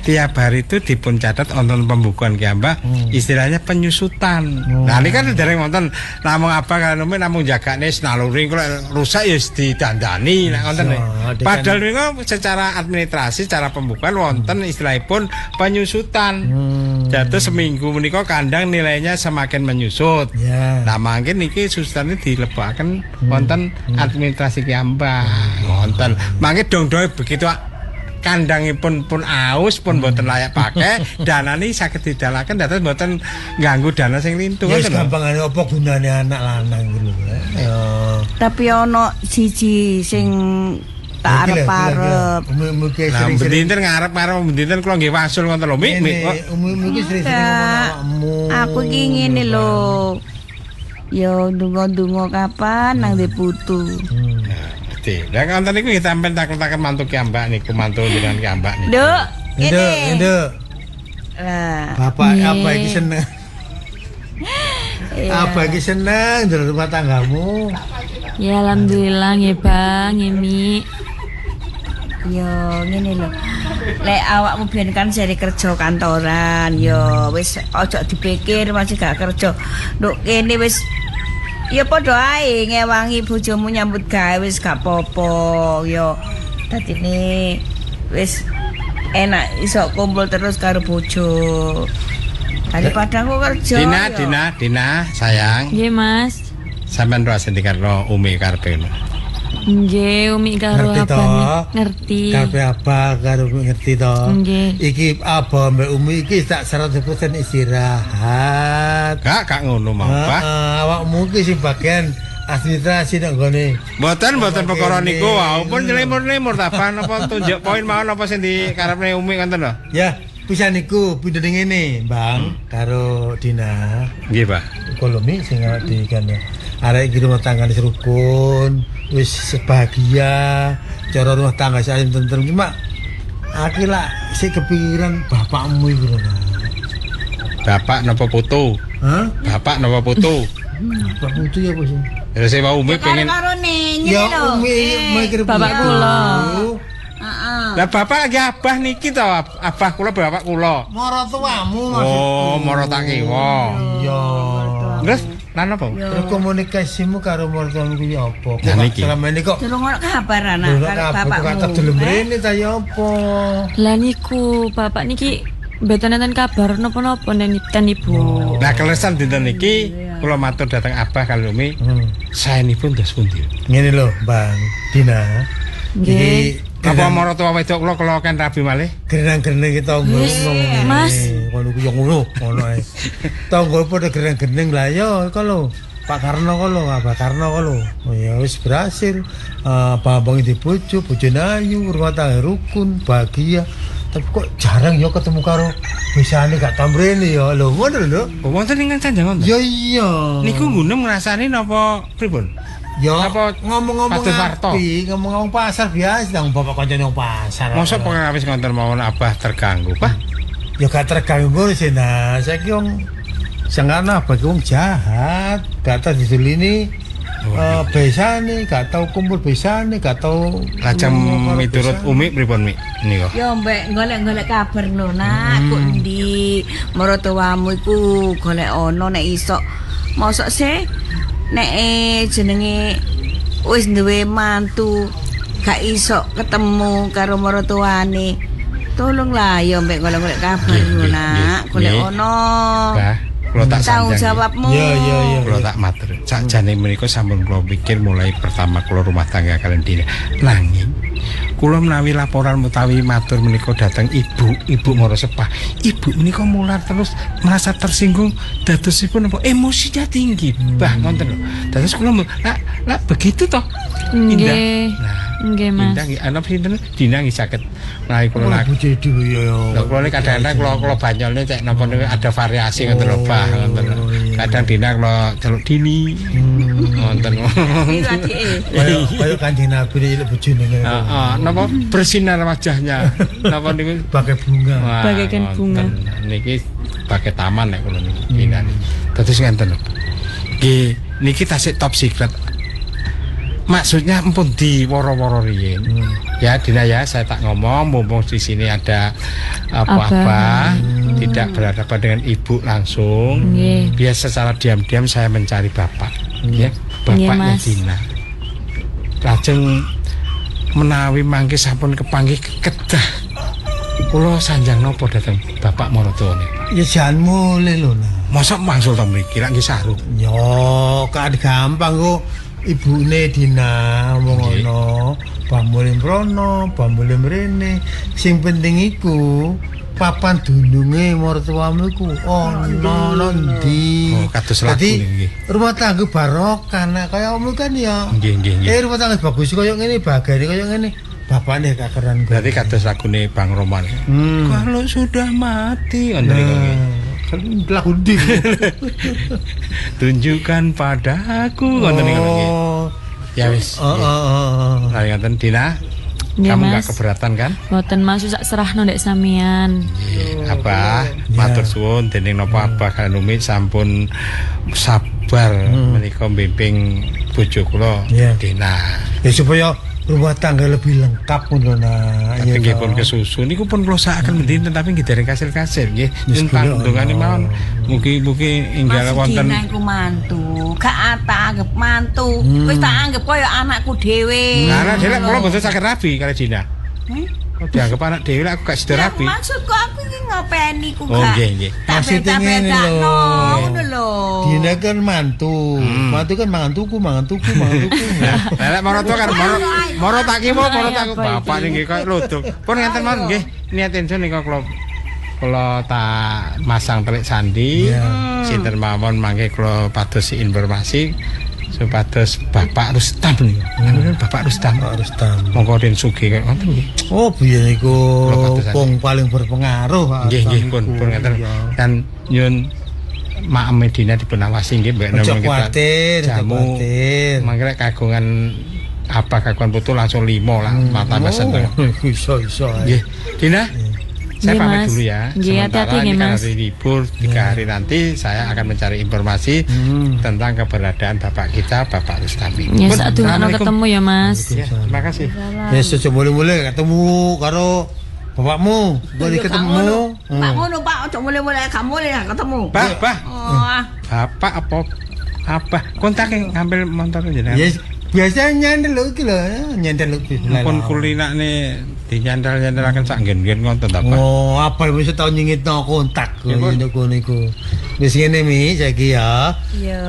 Tiap hari itu dipun catat wonten pembukuan ki Mbah, istilahnya penyusutan. Nah ini kan dereng wonten namung Abah kan namung jagane naluri kok rusak ya didandani nek wonten. Padahal niku secara administrasi, secara pembukuan wonten istilahipun penyusutan. Jatuh seminggu menika kandang nilainya semakin menyusut. Nah mangke niki susutane dilebokaken wonten administrasi ki Mbah. Wonten. Mangke dong-dong begitu kandangipun pun aus pun mboten layak pakai, danane saged didalaken dados mboten ngganggu dana sing lintu. Ya gampangane apa gunane anak lanang iki lho. Tapi ana siji sing tak arep-arep. Nah, bendinten ngarep-arep bendinten kula nggih wasul ngoten lho, Mik. Umi iki sering ngomong aku iki ngene lho. Ya ndonga-ndonga kapan nang putu. Lah kanten niku nggih sampean takon-takon mantu ki Mbak niku mantu jenengan ki Mbak niku. Nduk, Nduk. Lah, Bapak apa iki seneng? Apa iki seneng ndelok rumah tanggamu? Ya alhamdulillah nggih Bang, Mi. Yo ngene lho. Lek awakmu biyen kan jare kerja kantoran, yo wis ojo dipikir masih gak kerja. Nduk kene wis ya padha ae ngewangi bojomu nyambut gawe wis gak apa-apa ya. Dadine wis enak iso kumpul terus karo bojo. Daripada aku kerja. Dina, sayang. Nggih, Mas. Sampeyan ora sing karo Umi karepe ngono. Nggih, Umi karo Abah ngerti. Karepe Abah karo Umi ngerti to. Iki Abah mbek Umi iki tak 100% istirahat. Gak ngono mau, Pak. Awakmu iki sing bagian administrasi nang gone. Mboten perkara niku, pun nyelimur-limur ta Pak napa tunjuk poin mawon apa sing dikarepne Umi ngoten lho. Ya, bisa niku pindhone ngene, Bang, karo Dina. Nggih, Pak. Kalau Mi sing di kan arek iki rumah tangga serukun, wis bahagia, cara rumah tangga saling tentrem. Cuma aku lah sik kepikiran bapakmu iku lho. Bapak napa putu? Hah? Bapak napa putu? Bapak putu ya bos. Ya saya mau Umi pengen. Ya Umi mikir bapak kula. Lah bapak lagi Abah niki to, Abah kula bapak kula. Mara tuamu maksudku. Oh, mara tak kiwa. Iya. Terus lan apa? Terus komunikasimu karo mertuamu kuwi apa? Nah, niki. Selama ini kok durung ono kabar anak karo bapakmu. Kok delem rene ta ya apa? Lah niku bapak niki mboten enten kabar napa-napa nenten Ibu. Nah, kelesan dinten niki kula matur dhateng Abah kali Umi. Saenipun dos pundi? Ngene lho, Bang Dina. Nggih. Apa mara tuwa wedok kula keloken rabi malih? Grenang-greneng iki tanggo ngomong. Mas. Ngono ku yo ngono ae. Tanggo padha grenang-greneng lah ya kalau Pak Karno kalau Pak Karno kalau ya wis berhasil. Bambang di bojo ayu, rumah tangga rukun, bahagia. Tapi kok jarang ya ketemu karo bisane gak tamrene ya. Lho ngono lho. Wonten ingkang canjang wonten. Ya iya. Niku gunem ngrasani napa pripun? Ya apa ngomong-ngomong api, ngomong-ngomong pasar biasa nang bapak kancane nang pasar. Mosok pengawis ngonten mawon Abah terganggu, Pak? Ya gak terganggu sih nah. Saiki wong sing ana apa wong jahat, gak tau didulini besane, gak tau kumpul besane, gak tau Lajeng miturut Umi pripun Mi nika? Yo mbek golek-golek kabar lho nak, kok ndi maratuwamu iku golek ono nek iso. Mosok se nek jenenge wis duwe mantu gak iso ketemu karo maratuwane. Tolonglah yo mbek golek-golek kabar lho nak, golek ono. Bah, kula tak tanggung sanjang. jawabmu. Iya. Kula tak matur. Sakjane menika sampun kula pikir mulai pertama kula rumah tangga kalian Dina. Nanging kula menawi laporan utawi matur menika dateng ibu Moro Sepah. Ibu menika mular terus merasa tersinggung dadosipun apa emosinya tinggi. Bah ngoten lho. Dados kula lah begitu toh. Nggih. Nggih, Mas. Indah nggih ana pinten Dina nggih saged menawi kula lagi. Bujedi ya. Lha kula kadang-kadang kula banyolne cek napa niku ada variasi ngoten lho, Bah, ngoten. Kadang Dina kula celuk Dini. Ngoten. Kayak Kanjeng Nabi nyeluk bojone ngene. Heeh, napa bersinar wajahnya. Napa niku Bagai bunga. Bagaikan bunga. Niki bagai taman nek kula niki Dina. Dados ngenten lho. Nggih, niki tasik top secret. Maksudnya empun di woro-woro riyen. Ya Dina ya, saya tak ngomong mumpung di sini ada apa-apa, tidak berhadapan dengan ibu langsung. Biasa secara diam-diam saya mencari bapak, ya, bapaknya Dina. Lajeng menawi mangke sampun kepanggih kedah. Kula sanjang napa dhateng bapak maratuwane? Ya jan mulih lho. Mosok mangsul to mriki lak nggih saru. Yo, gak gampang kok. Ibune Dina ngomong ngono, pamulih mrono, pamulih mrene. Sing penting iku papan dununge martuwamu iku ono ndi. Oh, kados lagu nggih. Rumah tangga barokah nek kaya ommu kan ya. Nggih. Rumah tangga bagus kaya ngene, bagane kaya ngene. Bapakne kakeran. Berarti kados lagune Bang Roman. Kalau sudah mati ngoten niku nggih. Lagu ndi? Tunjukkan padaku ngoten niku nggih. Ya wis. Lah ngoten Dina. Ya, Kamu Mas. gak keberatan kan? Mboten Mas, sak serahno ndek sampean. Abah, matur suwun dening napa Abah kalian Umi sampun sabar menika mbimbing bojo kula Dina. Ya supaya rumah tangga lebih lengkap ngono nah. Tapi nggih pun kesusu niku pun kula sakaken mendhin tapi nggih dereng kasil-kasil nggih. Nyun pangdongane mawon. Mugi-mugi enggal wonten. Mas iku mantu, gak tak anggap mantu. Wis tak anggap koyo anakku dhewe. Lah dhewe kula mboten saged rabi kali Dina. Kok dianggap anak dhewe lek aku gak sida rabi. Maksudku aku iki ngopeni ku gak. Oh nggih. Maksudnya ngene lho. Ngono lho. Dina kan mantu. Mantu kan mangan tuku. Lek moro kan moro tak kiwo, moro tak bapak nggih koyo lodok. Pun ngenten mawon nggih. Niaten nika kula tak masang telik sandi. Sinten mawon mangke kula padosi informasi supados Bapak Rustam niku. Bapak Rustam. Monggo den sugih kaya ngoten nggih. Oh, biyen niku wong paling berpengaruh. Nggih, pun ngeten. Dan nyun Mak Medina dipun awasi nggih mbek Ojo kuwatir, jamu. Mangke kagungan kagungan putu langsung 5 lah mata mesen. Iso. Nggih. Dina. Saya pamit dulu ya. Nggih, hati-hati nggih, Mas. Hari libur 3 hari nanti saya akan mencari informasi tentang keberadaan bapak kita, Bapak Rustami. Ya sak dungakno ketemu ya, Mas. Ya, terima kasih. Ya sejo mulai ketemu karo bapakmu. Boleh ketemu. Pak ngono Pak, ojo mulai-mulai gak mulai ketemu. Bah. Bapak apa? Kontak ngambil motor jenengan. Ya biasanya nyandel iki lho, nyandel iki. Pun kulinakne dinyandal-nyandalaken sak nggen-nggen ngoten ta, Pak. Oh, apa wis tau nyingitno kontak niku niku. Wis ngene Mi, saiki ya.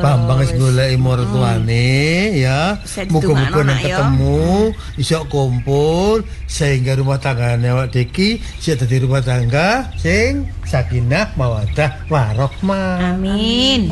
Bambang wis goleki martuane ya. Muga-muga nang ketemu, iso kumpul sehingga rumah tanggane awak iki sik dadi rumah tangga sing sakinah mawaddah warahmah. Amin.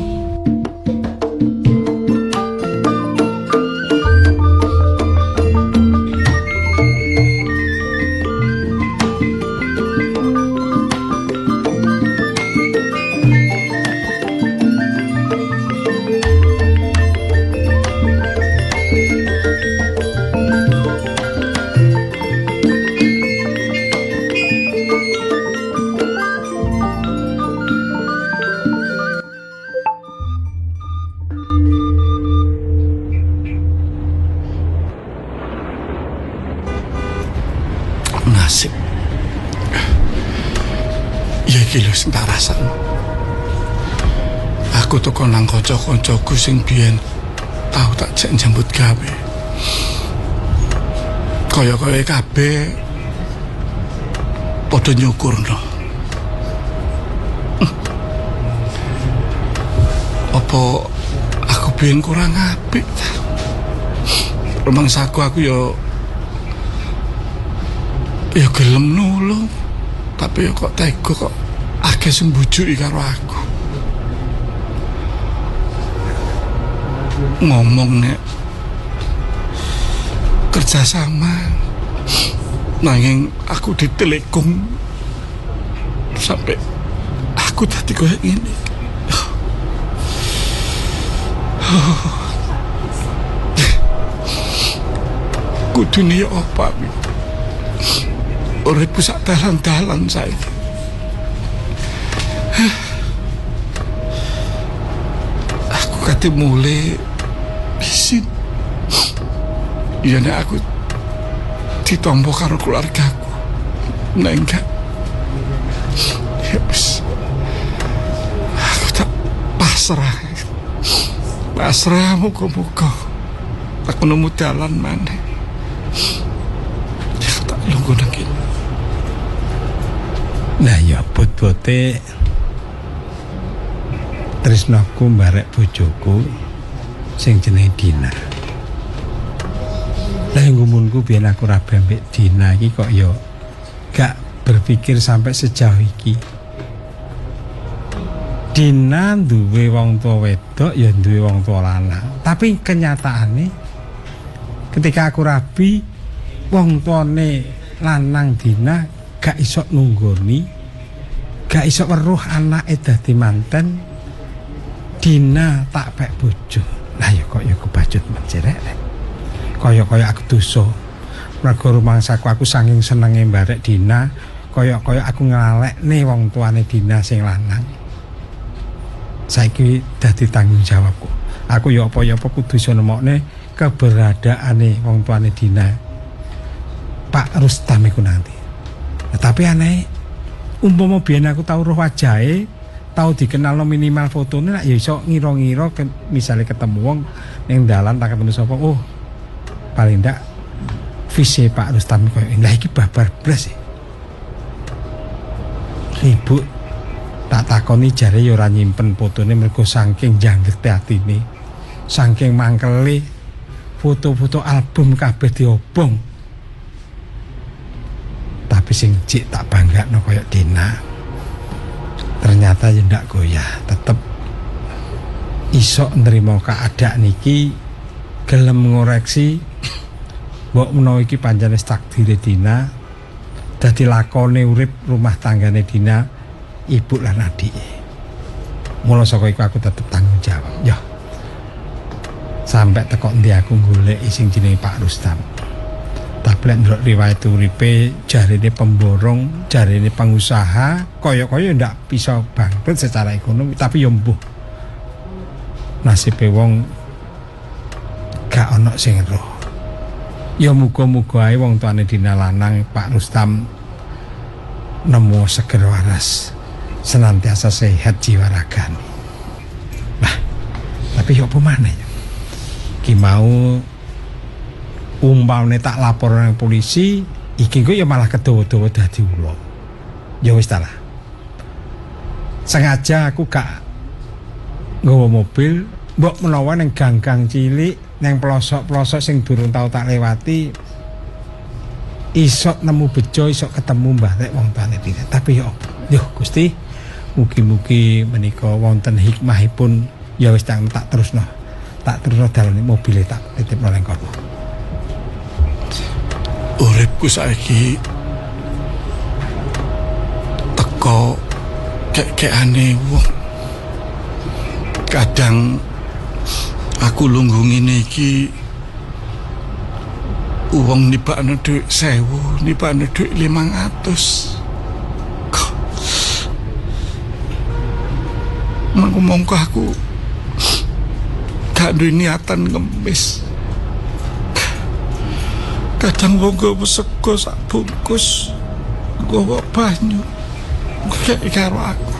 nasib. Ya iki lho sing tak rasakno. Aku teko nang kanca-kancaku sing biyen tau tak jek njambut gawe. Kaya-kaya kabeh padha nyukurno. Apa aku biyen kurang apik? Rumangsaku aku ya gelem nulung, tapi ya kok tega kok akeh sing mbujuki karo aku. Ngomong nek kerjasama, nanging aku ditelikung sampai aku dadi koyo ngene. Kudune ya apa? Uripku sak dalan-dalan saiki. Aku kate mulai isin. Ya nek aku ditompo karo keluargaku. Nek enggak, ya wis. Aku tak pasrah. Pasrah muga-muga aku nemu dalan maneh. Ya tak lungguh nang kene. Nah ya bot-bote tresnaku mbarek bojoku sing jenenge Dina. Lah ngumunku biyen aku rabi ambek Dina iki kok ya gak berpikir sampai sejauh iki. Dina duwe wong tua wedok ya duwe wong tua lanang. Tapi kenyataane ketika aku rabi wong tuane lanang Dina gak iso nunggoni, gak iso weruh anake dadi manten. Dina tak pek bojo. Lah ya kok ya kebacut mencerek. Kaya-kaya aku dosa. Mergo rumangsaku aku saking senenge mbarek Dina, kaya-kaya aku ngalekne wong tuane Dina sing lanang. Saiki dadi tanggung jawabku. Aku ya apa-apa kudu iso nemokne keberadaane wong tuane Dina. Pak Rustam iku nanti. Tapi aneh, umpama biyen aku tau roh wajahe, tau dikenalno minimal fotone, nak ya iso ngira-ngira misale ketemu wong ning dalan tak ketemu sapa, oh paling ndak visi Pak Rustam koyo lah iki babar blas e. Ribut tak takoni jare ya ora nyimpen fotone mergo saking janggete atine. Saking mangkele foto-foto album kabeh diobong. Tapi sing cik tak banggakno koyo Dina. Ternyata ya ndak goyah, tetep iso nrimo keadaan iki, gelem ngoreksi mbok menawa iki pancene takdire Dina, dadi lakone urip rumah tanggane Dina, ibu lan adike. Mula saka iku aku tetep tanggung jawab. Ya. Sampai teko endi aku golek sing jenenge Pak Rustam. Tapi lek ndelok riwayat uripe jarine pemborong, jarine pengusaha, kaya-kaya ndak bisa bangkrut secara ekonomi, tapi ya mbuh nasibe wong gak ana sing roh. Ya muga-muga ae wong tuane Dina lanang Pak Rustam nemu seger waras, senantiasa sehat jiwa ragane. Nah, tapi yo apa maneh? Ki mau umpamane tak lapor nang polisi, iki kok ya malah kedawa-dawa dadi ula. Ya wis ta lah. Sengaja aku gak nggawa mobil, mbok menawa ning gang-gang cilik, ning pelosok-pelosok sing durung tau tak lewati, iso nemu bejo, iso ketemu mbah rek wong tuane Dina. Tapi yo Gusti, mugi-mugi menika wonten hikmahipun. Ya wis tak terusno. Tak terusno dalane mobil tak titipno ning kono. Uripku saiki teko kek-kekane wong. Kadang aku lungguh ngene iki wong nibakno dhuwit 1000, nibakno dhuwit 500. Mongko aku gak duwe niatan ngemis. Kadang wong nggawa sego sak bungkus, nggawa banyu, kayak karo aku.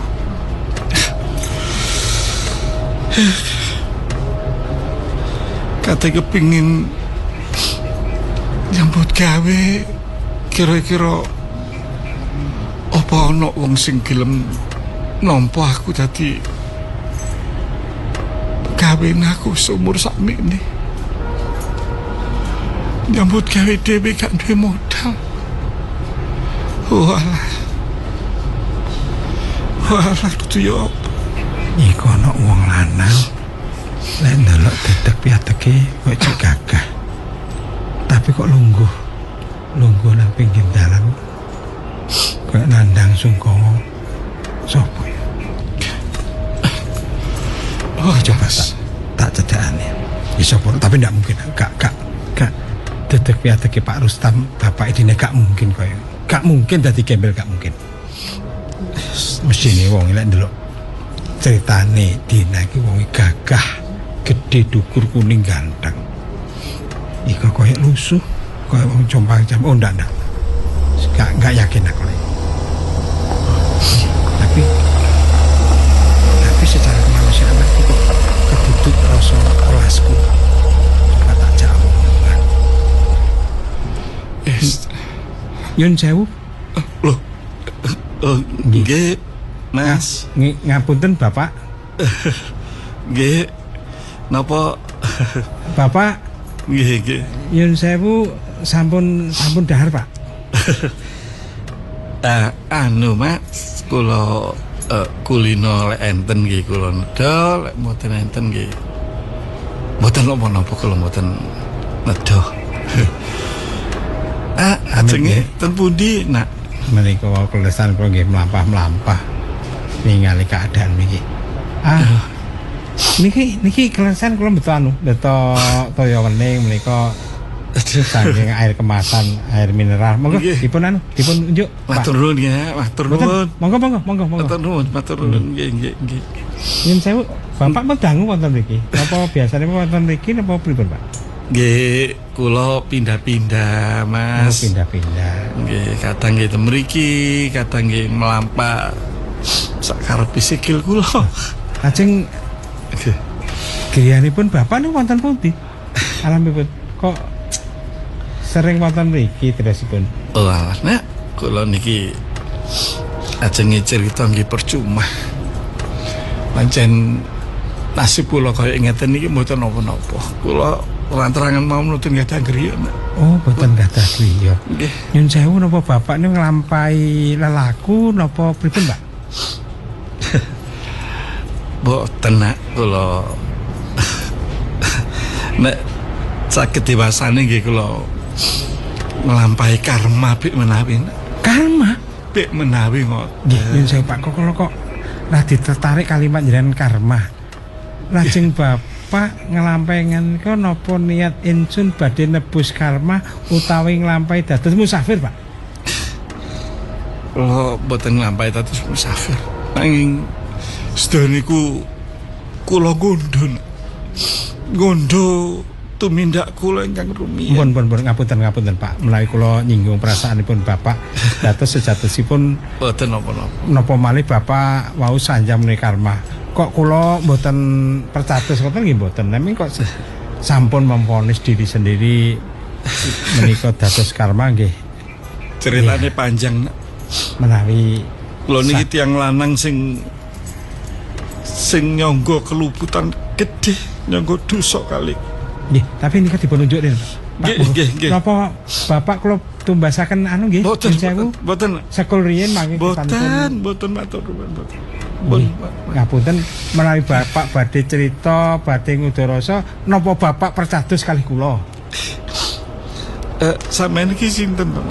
Kate kepingin nyambut gawe, kira-kira apa ana wong sing gelem nampa aku dadi kawin aku seumur sakmene. Nyambut gawe dhewe gak duwe modal. Walah kudu yo apa? Iku ana wong lanang lek ndelok dedek piateke kok cek gagah. Tapi kok lungguh nang pinggir dalan. Kayak nandang sungkowo. Sopo ya? Oh, coba tak cedakane. Iso tapi ndak mungkin. Gak dedek piateke Pak Rustam bapak ini gak mungkin koyo. Gak mungkin dadi gembel, gak mungkin. Mesine wong lek ndelok ceritane Dina iki wong gagah, gede, dukur, kuning, ganteng. Iku koyo lusuh, koyo wong jompang jam. Oh ndak. Gak yakin aku lagi. Tapi secara kemanusiaan aku kok keduduk rasa kelasku. Coba tak jauh. Yun sewu. Loh. Nggih, Mas. Ngapunten, Bapak. Nggih. Napa Bapak? Nggih. Yun sewu sampun dahar, Pak. Mas, kula kulino lek enten nggih kula nedha, lek mboten enten nggih mboten napa-napa kula mboten nedha. Ajenge ten pundi, Nak? Menika kelestan kula nggih mlampah-mlampah ningali keadaan niki. Niki kelestan kula beto toya wening menika saking air kemasan, air mineral. Monggo dipun unjuk. Matur nuwun ya, matur nuwun. Monggo. Matur nuwun nggih. Nyun sewu, Bapak mendangu wonten mriki. Napa biasane wonten mriki napa pripun, Pak? Nggih, kula pindah-pindah, Mas. Pindah-pindah. Nggih, kadang nggih ten mriki, kadang nggih mlampah sakarepe sikil kula. Lajeng griyanipun Bapak niku wonten pundi? Alamipun kok sering wonten mriki tresipun. Oh, alah, Nak, kula niki ajenge cerita nggih percuma. Pancen nasib kula kaya ngeten niki mboten napa-napa. Kula terangan mau nutun gadah griya, Nak. Oh, mboten gadah griya. Nggih. Nyun sewu napa Bapak niku nglampahi lelaku napa pripun, Pak? Mboten, Nak, kula nek saged dewasane nggih kula nglampahi karma pik menawi. Karma? Pik menawi ngoten. Nggih, nyun sewu Pak, kok kok lagi tertarik kalimat jenengan karma. Lajeng Bapak nglampahi kok napa niat insun badhe nebus karma utawi nglampahi dados musafir, Pak? Kula mboten nglampahi dados musafir. Nanging sedaya niku kula ngondho tumindak kula ingkang rumiyin. Pun ngapunten Pak, menawi kula nyinggung perasaanipun Bapak dados sejatosipun mboten napa-napa. Napa malih Bapak wau sanjang menika karma. Kok kula mboten percados ngoten nggih mboten. Nami kok sampun memvonis diri sendiri menika dados karma nggih. Ceritane panjang, Nak. Menawi kula niki tiyang lanang sing nyangga keluputan gedhe, nyangga dosa kali. Nggih, tapi nika dipun unjuk den, Pak. Nggih. Napa Bapak kula tumbasaken anu nggih? Mboten. Sekul riyin mangke mboten matur nuwun. Ngapunten menawi Bapak badhe cerita, badhe ngudharasa napa Bapak percados kalih kula? Sampeyan iki sinten, Pak?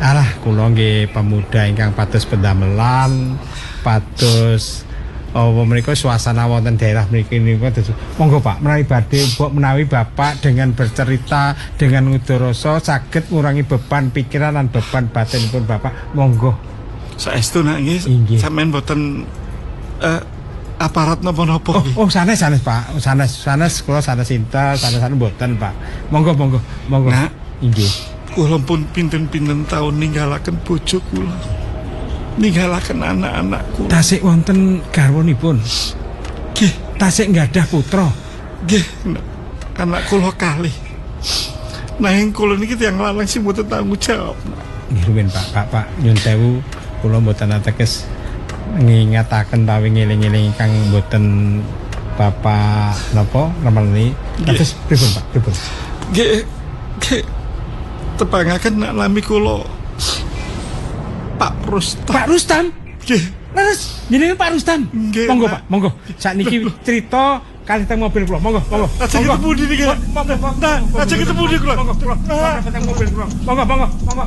Alah, kula nggih pemuda ingkang pados pendamelan, pados menika suasana wonten daerah mriki niku monggo Pak, menawi Bapak dengan bercerita dengan ngudharasa saged ngurangi beban pikiran lan beban batinipun Bapak, monggo. Saestu, Nak, nggih. Sampeyan mboten aparat napa-napa. Oh, sanes Pak. Sanes kula sanes sinten, sanes mboten, Pak. Monggo. Nak, nggih. Kula pun pinten-pinten taun ninggalaken bojo kula. Ninggalaken anak-anakku. Tasik wonten garwanipun. Nggih, tasik nggadah putra. Nggih, anak kula kalih. Nanging kula niki tiyang lanang sing mboten tanggung jawab. Nggih ruwen Pak nyun sewu kula mboten ateges ngingataken tawi ngeling-eling kang mboten Bapak napa nemeni. Terus pripun Pak? Pripun? Nggih. Tepangaken nak lami kula Pak Rustam. Pak Rustam? Nggih. Leres, jenenge Pak Rustam. Monggo Pak, monggo. Sakniki cerita kalih teng mobil kula. Monggo. Aja ketemu di niki. Aja ketemu di kula. Monggo. Teng mobil kula. Monggo.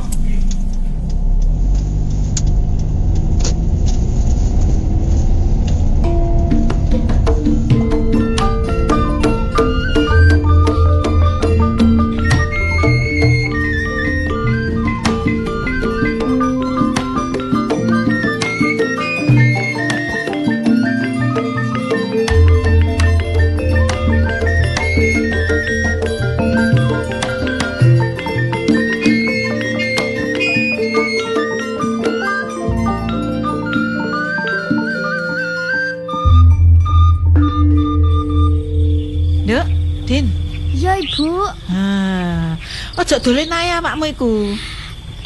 Ojo dolen ae awakmu iku.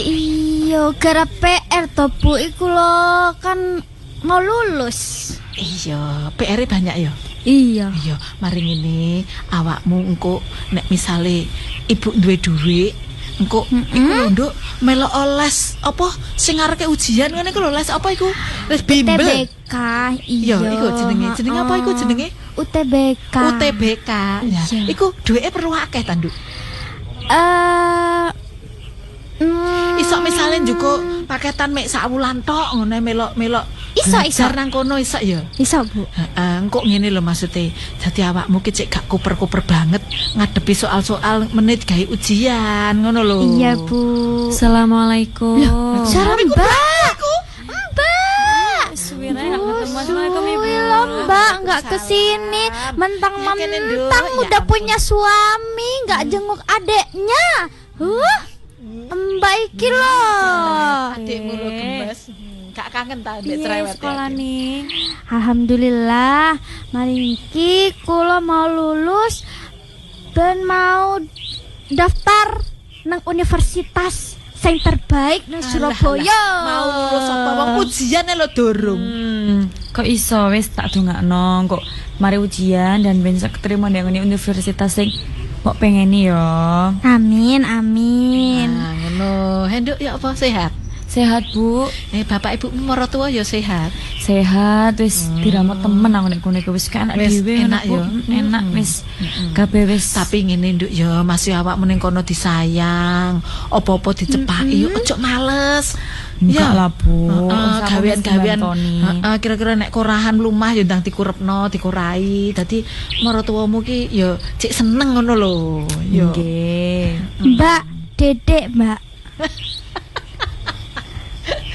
Iya, gara PR to Bu iku lho, kan mau lulus. Iya, PR-e banyak ya. Iya. Iya, mari ngene, awakmu engko nek misale ibu duwe dhuwit, engko iku lho Nduk, melok les apa sing areke ujian ngene iku lho, les apa iku? Les bimbel. UTBK. Iya, iku jenenge apa iku jenenge? UTBK. UTBK. Ya, iku dhuwite perlu akeh ta, Nduk? Iso misale njuk paketan mek sak wulan tok ngene melok-melok. Iso nang kono iso ya. Iso, Bu. Heeh, engko ngene lho maksude. Dadi awakmu ki cek gak kuper-kuper banget ngadepi soal-soal menit gawe ujian ngono lho. Iya, Bu. Assalamualaikum. Salam, Mbak. Suwira enggak ketemu. Assalamualaikum Ibu. Mbak enggak kesini, mentang-mentang udah punya suami, enggak jenguk adeknya. Mbak iki lho. Adekmu lho gemes. Gak kangen ta mbek cerewet sekolah nih. Alhamdulillah, mari iki kula mau lulus dan mau daftar nang universitas sing terbaik nang Surabaya. Mau lulus apa wong ujiane lho durung. Kok iso wis tak dongakno kok mari ujian dan ben keterima nang universitas sing kok pengeni yo. Amin. Nah, ngono. Henduk ya apa sehat? Sehat, Bu. Bapak Ibu maratuwa ya sehat. Sehat wis diramut temen aku nek kono wis kan dhewe enak ya. Enak wis kabeh wis. Tapi ngene Nduk ya, masih awakmu ning kono disayang. Apa-apa dicepaki yo ojo males. Enggak lah, Bu. Gawean-gawean. Kira-kira nek korahan lumah ya ndang dikurepno, dikurai. Dadi maratuwamu ki ya cek seneng ngono lho. Yo. Nggih. Mbak, Dedek, Mbak.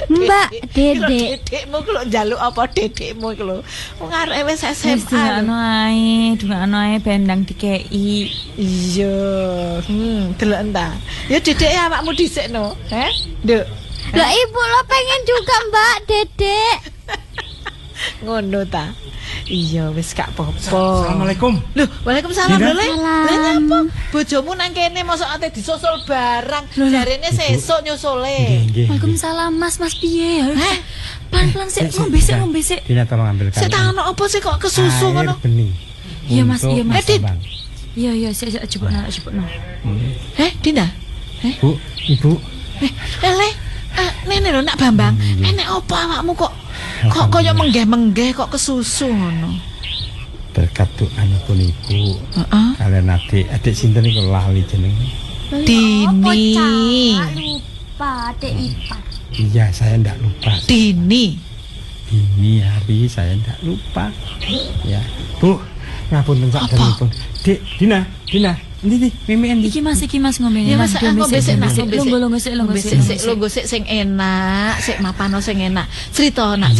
Mbak Dedek. Dedekmu ku lho njaluk apa dedekmu iku lho. Wong arek wis SMA. Dungakno ae bendang dikeki. Iya. Delok ta. Ya dedeke awakmu dhisikno, Nduk. Lah ibu lo pengen juga Mbak Dedek. Ngono ta. Iya wis gak apa-apa. Assalamualaikum. Loh, waalaikumsalam lho. Lah nyapa? Bojomu nang kene mosok ate disusul barang. Jarene sesuk nyusule. Waalaikumsalam Mas piye? Pelan-pelan sik ngombe sik. Dina tolong ambilkan. Sik tak ono apa sih kok kesusu ngono? Iya Mas. Iya sik cepetno. Dina. Bu, Ibu. Nene lho nak Bambang. Enek apa awakmu kok kaya menggeh-menggeh kok kesusu ngono. Berkat doanipun Ibu. Kalian adik sinten iku lali jenenge? Dini. Lupa, Dek Ipa. Iya, saya ndak lupa. Dini hari saya ndak lupa. Ya. Bu, ngapunten sak dalipun. Dik, Dina. Ndi mimiken iki Mas ngombe. Ya Mas ngombe sik. Lungguh sik sing enak, sik mapano sing enak. Crita nak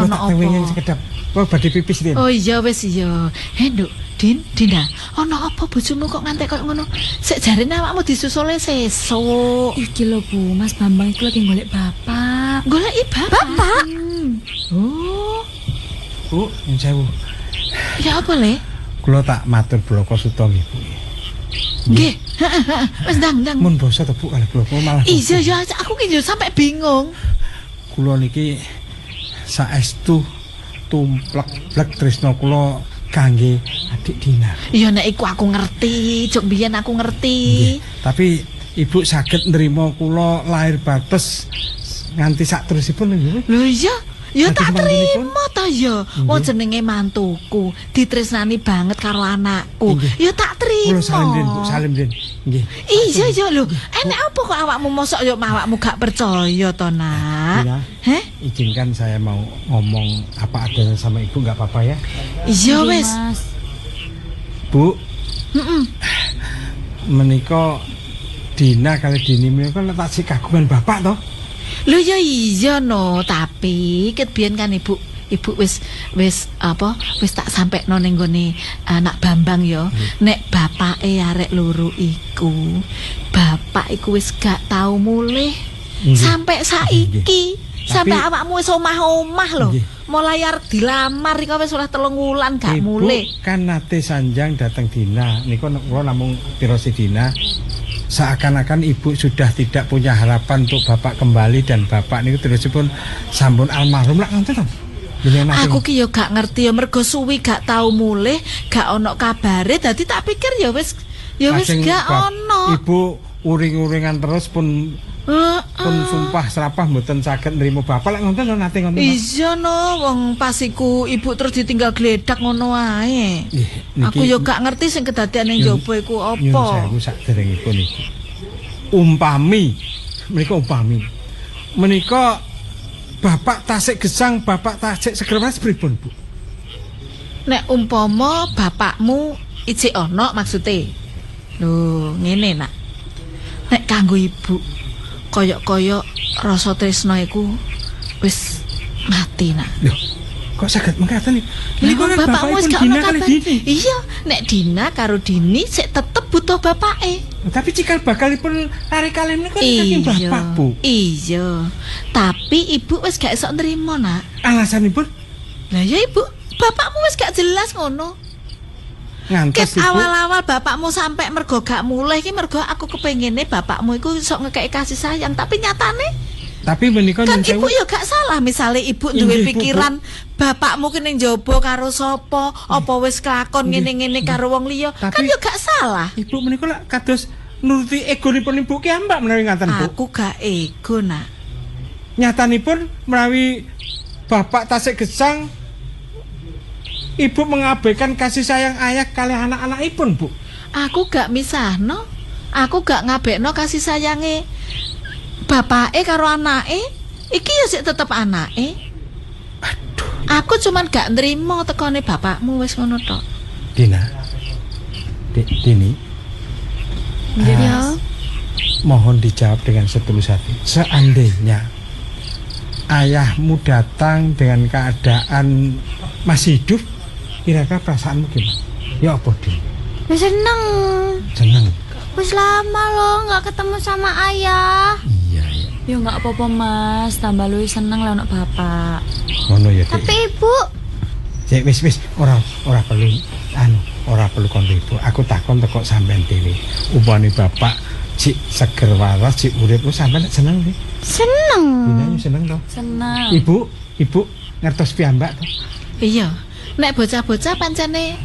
ono apa? Pengen sekedap. Oh, badhe pipis iki. Oh iya wis iya. Nduk, Dina, ana apa bojomu kok ngantek kok ngono? Sik jarene awakmu disusule sesuk. Iki lho Bu, Mas Bambang iku lagi golek bapak. Goleki bapak. Oh. Bu, nyun sewu. Ya apa le? Kula tak matur bloko suta nggih, Bu. Nggih. Wis ndang. Mun basa to Bu kalih bloko malah. Iya ya, aku ki yo sampe bingung. Kula niki saestu tumplek-plek tresna kula kangge adik Dina. Iya nek iku aku ngerti, jok biyen aku ngerti. Nggih, tapi Ibu saged nrimo kula lahir bates nganti sak terusipun nggih. Lho iya, ya Adik tak mantunipun? terima ta ya. Wong jenenge mantuku, ditresnani banget karo anakku. Ya tak terima. Kula salim Den, Bu, salim Den. Nggih. Iya ya lho, enak apa kok awakmu mosok yo awakmu gak percaya to, Nak? Dina, Heh? izinkan saya mau ngomong apa adanya sama Ibu, nggak apa-apa ya? Iya Nggih, wis. Mas. Bu, Heeh. menika Dina kali Dini menika letak si kagungan bapak toh? Lho ya iya no, tapi ket biyen kan Ibu wis tak sampekno ning gone anak Bambang ya. Nek bapake arek loro iku, bapak iku wis gak tau mulih sampai saiki. Sampai awakmu wis omah-omah lho. Mulai arep dilamar iku wis oleh 3 wulan gak mulih. Ibu kan nate sanjang datang Dina. Niku kula namung pirose Dina. Seakan-akan Ibu sudah tidak punya harapan untuk bapak kembali dan bapak niku terusipun sampun almarhum lah ngoten to. Aku ki yo gak ngerti ya mergo suwi gak tau mulih, gak ono kabare dadi tak pikir ya wis gak ono. Ibu uring-uringan terus pun sumpah serapah mboten saged nrimo bapak lek ngoten nate ngoten. Iya no, wong pas iku Ibu terus ditinggal gledak ngono ae. Aku yo gak ngerti sing kedadian ning njaba iku apa. Nyun sewu saderengipun iki. Umpami menika bapak tasik gesang, bapak tasik seger mas pripun, Bu? Nek umpama bapakmu ijik ono maksude. Lho, ngene nak. Nek kanggo Ibu koyok-koyok rasa tresna iku wis mati nak. Lho, kok saged mengkaten iki? Niku bapakmu wis gak ono kabar. Iya, nek Dina karo Dini sik tetep butuh bapake. Tapi cikal bakalipun tarik kalih niku saking bapak, Bu. Iya. Tapi Ibu wis gak iso nrimo, Nak. Alasanipun? Lah ya Ibu, bapakmu wis gak jelas ngono. Ngantos Ibu. Awal-awal bapakmu sampai mergo gak mulih iki mergo aku kepengine bapakmu iku iso ngekeki kasih sayang, tapi nyatane tapi menika kan Ibu ya gak salah misale Ibu duwe pikiran bapakmu ki ning njaba karo sapa, apa wis kelakon ngene-ngene karo wong liya, kan ya gak salah. Ibu menika lak kados nuruti egonipun Ibu ki ambak menawi ngaten, Bu. Aku gak ego, Nak. Nyatanipun menawi bapak tasik gesang Ibu mengabaikan kasih sayang ayah kali anak-anakipun, Bu. Aku gak misahno. Aku gak ngabekno kasih sayange bapake karo anake. Iki ya sik tetep anake. Aduh. Aku cuman gak nrimo tekone bapakmu wis ngono tok. Dina. Dini. Ya. Mohon dijawab dengan setulus hati. Seandainya ayahmu datang dengan keadaan masih hidup, kira-kira perasaanmu gimana? Ya apa, Din? Seneng. Seneng. Wis lama loh nggak ketemu sama ayah. Iya. Ya nggak apa-apa Mas, tambah luwih seneng lah anak bapak. Ngono ya, Dik. Tapi Ibu, Wis ora perlu kon Ibu. Aku takon teko sampean dhewe. Upane bapak cik seger waras, cik urip ku sampean seneng nggih. seneng. Dina seneng to? Seneng. Ibu ngertos piyambak to? Iya. Nek bocah-bocah pancene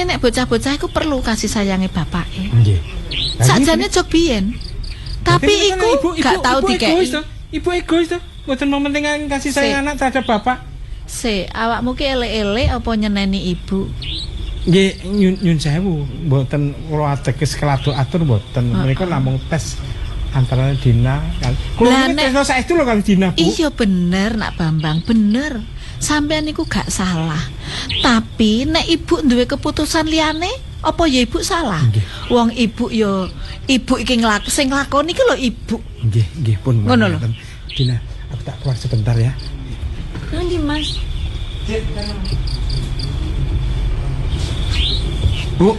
nek bocah-bocah iku perlu kasih sayange bapake. Nggih. Sakjane jog biyen. Tapi iku gak tau dikeki. Ibu egois to. Mboten mementingkan kasih sayang anak terhadap bapak. Awakmu ki elek-elek apa nyeneni ibu? Nggih, nyun sewu, mboten kula ateges kelado atur mboten. Menika namung tes antara Dina kan. Kula nek saestu lho kali Dina, Bu. Iya bener nak Bambang, bener. Sampeyan niku gak salah. Tapi nek ibu duwe keputusan liyane, apa ya ibu salah? Wong ibu ya ibu iki sing nglakoni iki lho ibu. Nggih pun. Ngono lho. Dina, aku tak keluar sebentar ya. Nanti Mas. Bu.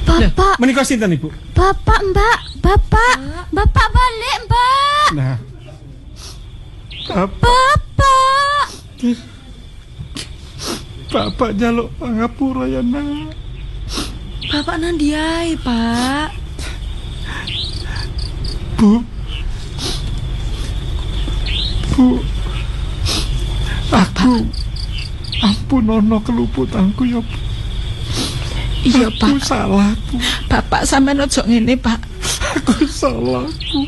Bapak. Menika sinten Ibu? Bapak, Mbak. Bapak. Bapak balik, Mbak. Nah. Bapak. Bapak njaluk pangapura ya, Nak. Bapak nandiai, Pak. Bu. Aku ampun ono keluputanku ya, Bu. Iya, Aku Pak. salah, Bu. Bapak sampean ojo ngene, Pak. Aku salah, Bu.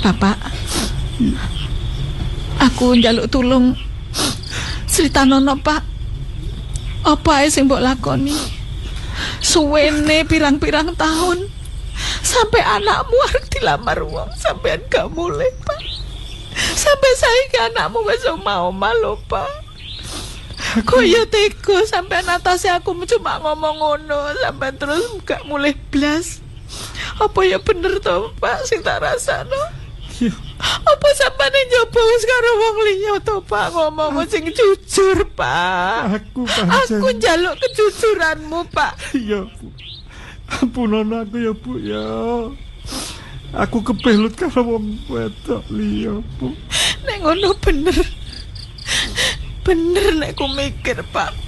Bapak. Aku njaluk tulung. Critanono, Pak. Apa ae sing mbok lakoni? Suwene pirang-pirang tahun sampai anakmu arep dilamar wong sampean gak mulai, Pak. Sampai saiki anakmu wis omah-omah lho, Pak. Koyo tega sampean atase aku cuma ngomong ngono sampean terus gak mulai blas. Apa ya bener to, Pak, sing tak rasano? Apa sampean nyoba wis karo wong liya to, Pak, ngomong sing jujur, Pak. Aku njaluk kejujuranmu, Pak. Iya, Bu. Ampunono aku ya, Bu ya. Aku kebelut karo wong wedok liya, Bu. Nek ngono bener. Bener nek ku mikir, Pak.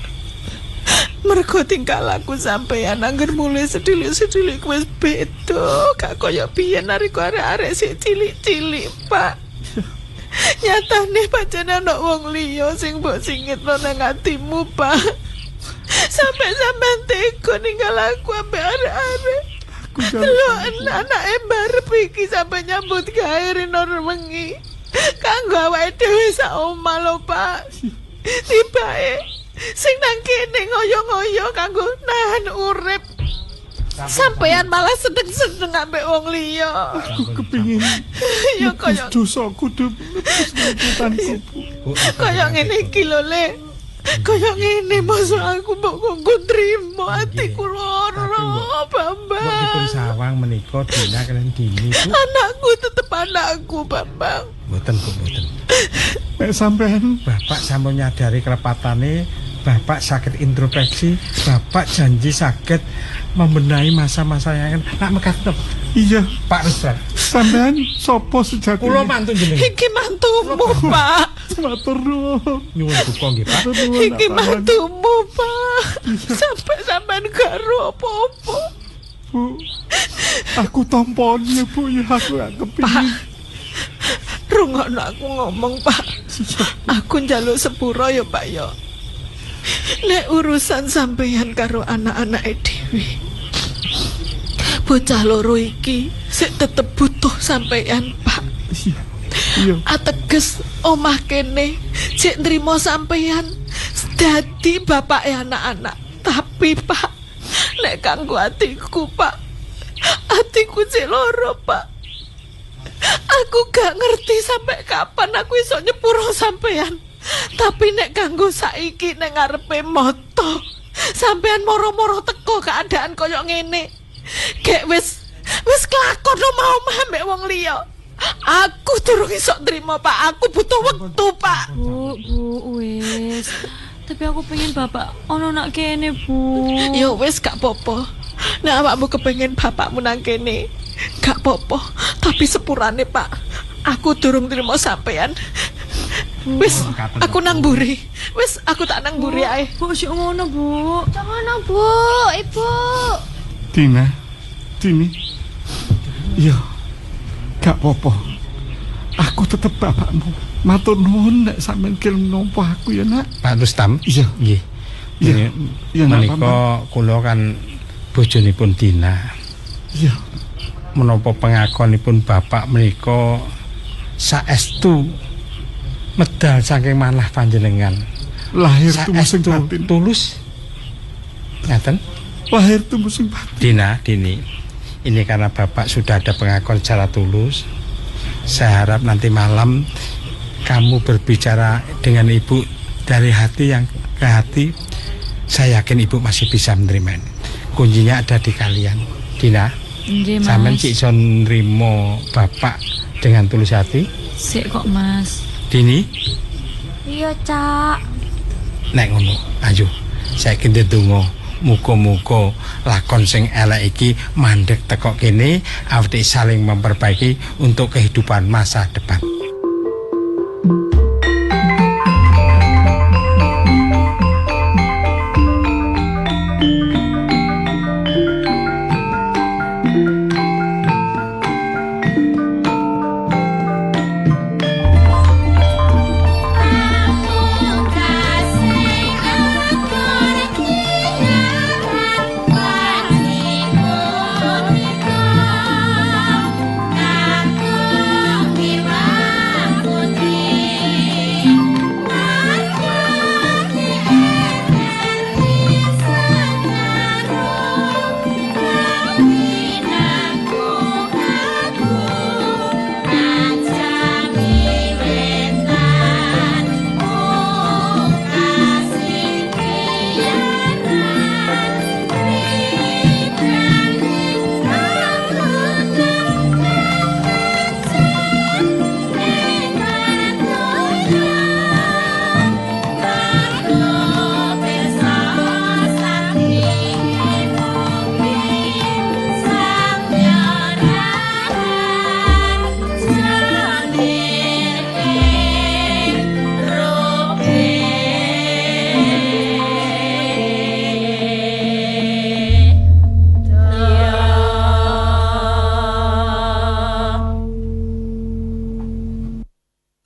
Mergo tingkah laku sampeyan angger mulai sedilik-sedilik wis beda, gak kaya biyen nalika arek-arek sik cilik-cilik, Pak. Nyatane pancen ana wong liya sing mbok singitno nang atimu, Pak. Sampai tega ninggal aku ambek arek-arek. Lho, anake mbarep iki sampe nyambut gawe rino wengi. Kanggo awake dhewe sak omah lho, Pak. Tibae sing nang kene ngoyo-ngoyo kanggo nahan urip. Sampeyan malah seneng-seneng ambek wong liya. Aku kepingin ya kaya dosaku keputanku. Kaya ngene iki lho, Le. Kaya ngene masa aku mbok nggon trimo atiku lara, Bambang. Mbok dipun sawang menika Dina kalian Dini, Bu. Anakku tetep anakku, Bambang. Mboten, Bu, mboten. Nek sampean Bapak sampun nyadari kelepatane, Bapak sakit introspeksi, Bapak janji sakit membenahi masa-masa yang nak mekaten. Iya, Pak Ruslan. Sampean sapa sejati? Kula mantu jenengan. Iki mantumu, Pak. Matur nuwun. Nyuwun duka nggih, Pak. Iki mantumu, Pak. Sampai gak ro apa-apa. Bu, aku tamponi, Bu, ya aku gak kepingin. Rungokno aku ngomong, Pak. Aku njaluk sepuro ya, Pak ya. Nek urusan sampeyan karo anak-anake dhewe. Bocah loro iki sik tetep butuh sampeyan, Pak. Iya. Ateges omah kene sik nrimo sampeyan dadi bapake anak-anak. Tapi, Pak, nek kanggo atiku, Pak. Atiku sik loro, Pak. Aku gak ngerti sampai kapan aku iso nyepuro sampeyan. Tapi nek kanggo saiki nek ngarepe moto, sampeyan moro-moro teko keadaan koyo ngene. Gek wis kelakon omah-omah mbek wong liya. Aku durung iso nrimo, Pak. Aku butuh wektu, Pak. Bu, wis. Tapi aku pengen Bapak ono nak kene, Bu. Ya wis gak apa-apa. Nek awakmu kepengin bapakmu nang kene, gak apa-apa. Tapi sepurane, Pak, aku durung nrimo sampeyan. Wis, aku nang mburi. Wis, aku tak nang mburi ae. Bu, sik ngono, Bu. Jangan, Bu, Ibu. Dina, Dini. Iya. Gak apa-apa. Aku tetep bapakmu. Matur nuwun nek sampeyan gelem nampa aku ya, Nak. Pak Rustam. Iya. Nggih. Iya. Iya, menika kula kan bojonipun Dina. Iya. Menapa pengakonipun Bapak menika saestu medal saking manah panjenengan. Lahir tumusing batin. Tulus. Ngaten? Lahir tumusing batin. Dini. Ini karena Bapak sudah ada pengakuan secara tulus. Saya harap nanti malam kamu berbicara dengan Ibu dari hati yang ke hati. Saya yakin Ibu masih bisa menerima. Kuncinya ada di kalian. Dina, sampeyan cik iso nrimo Bapak dengan tulus hati? Sik kok, Mas. Dini? Iya, Cak. Nek ngono, ayo. Saiki ndedonga Muga-muga lakon sing elek iki mandek teko kene awake saling memperbaiki untuk kehidupan masa depan.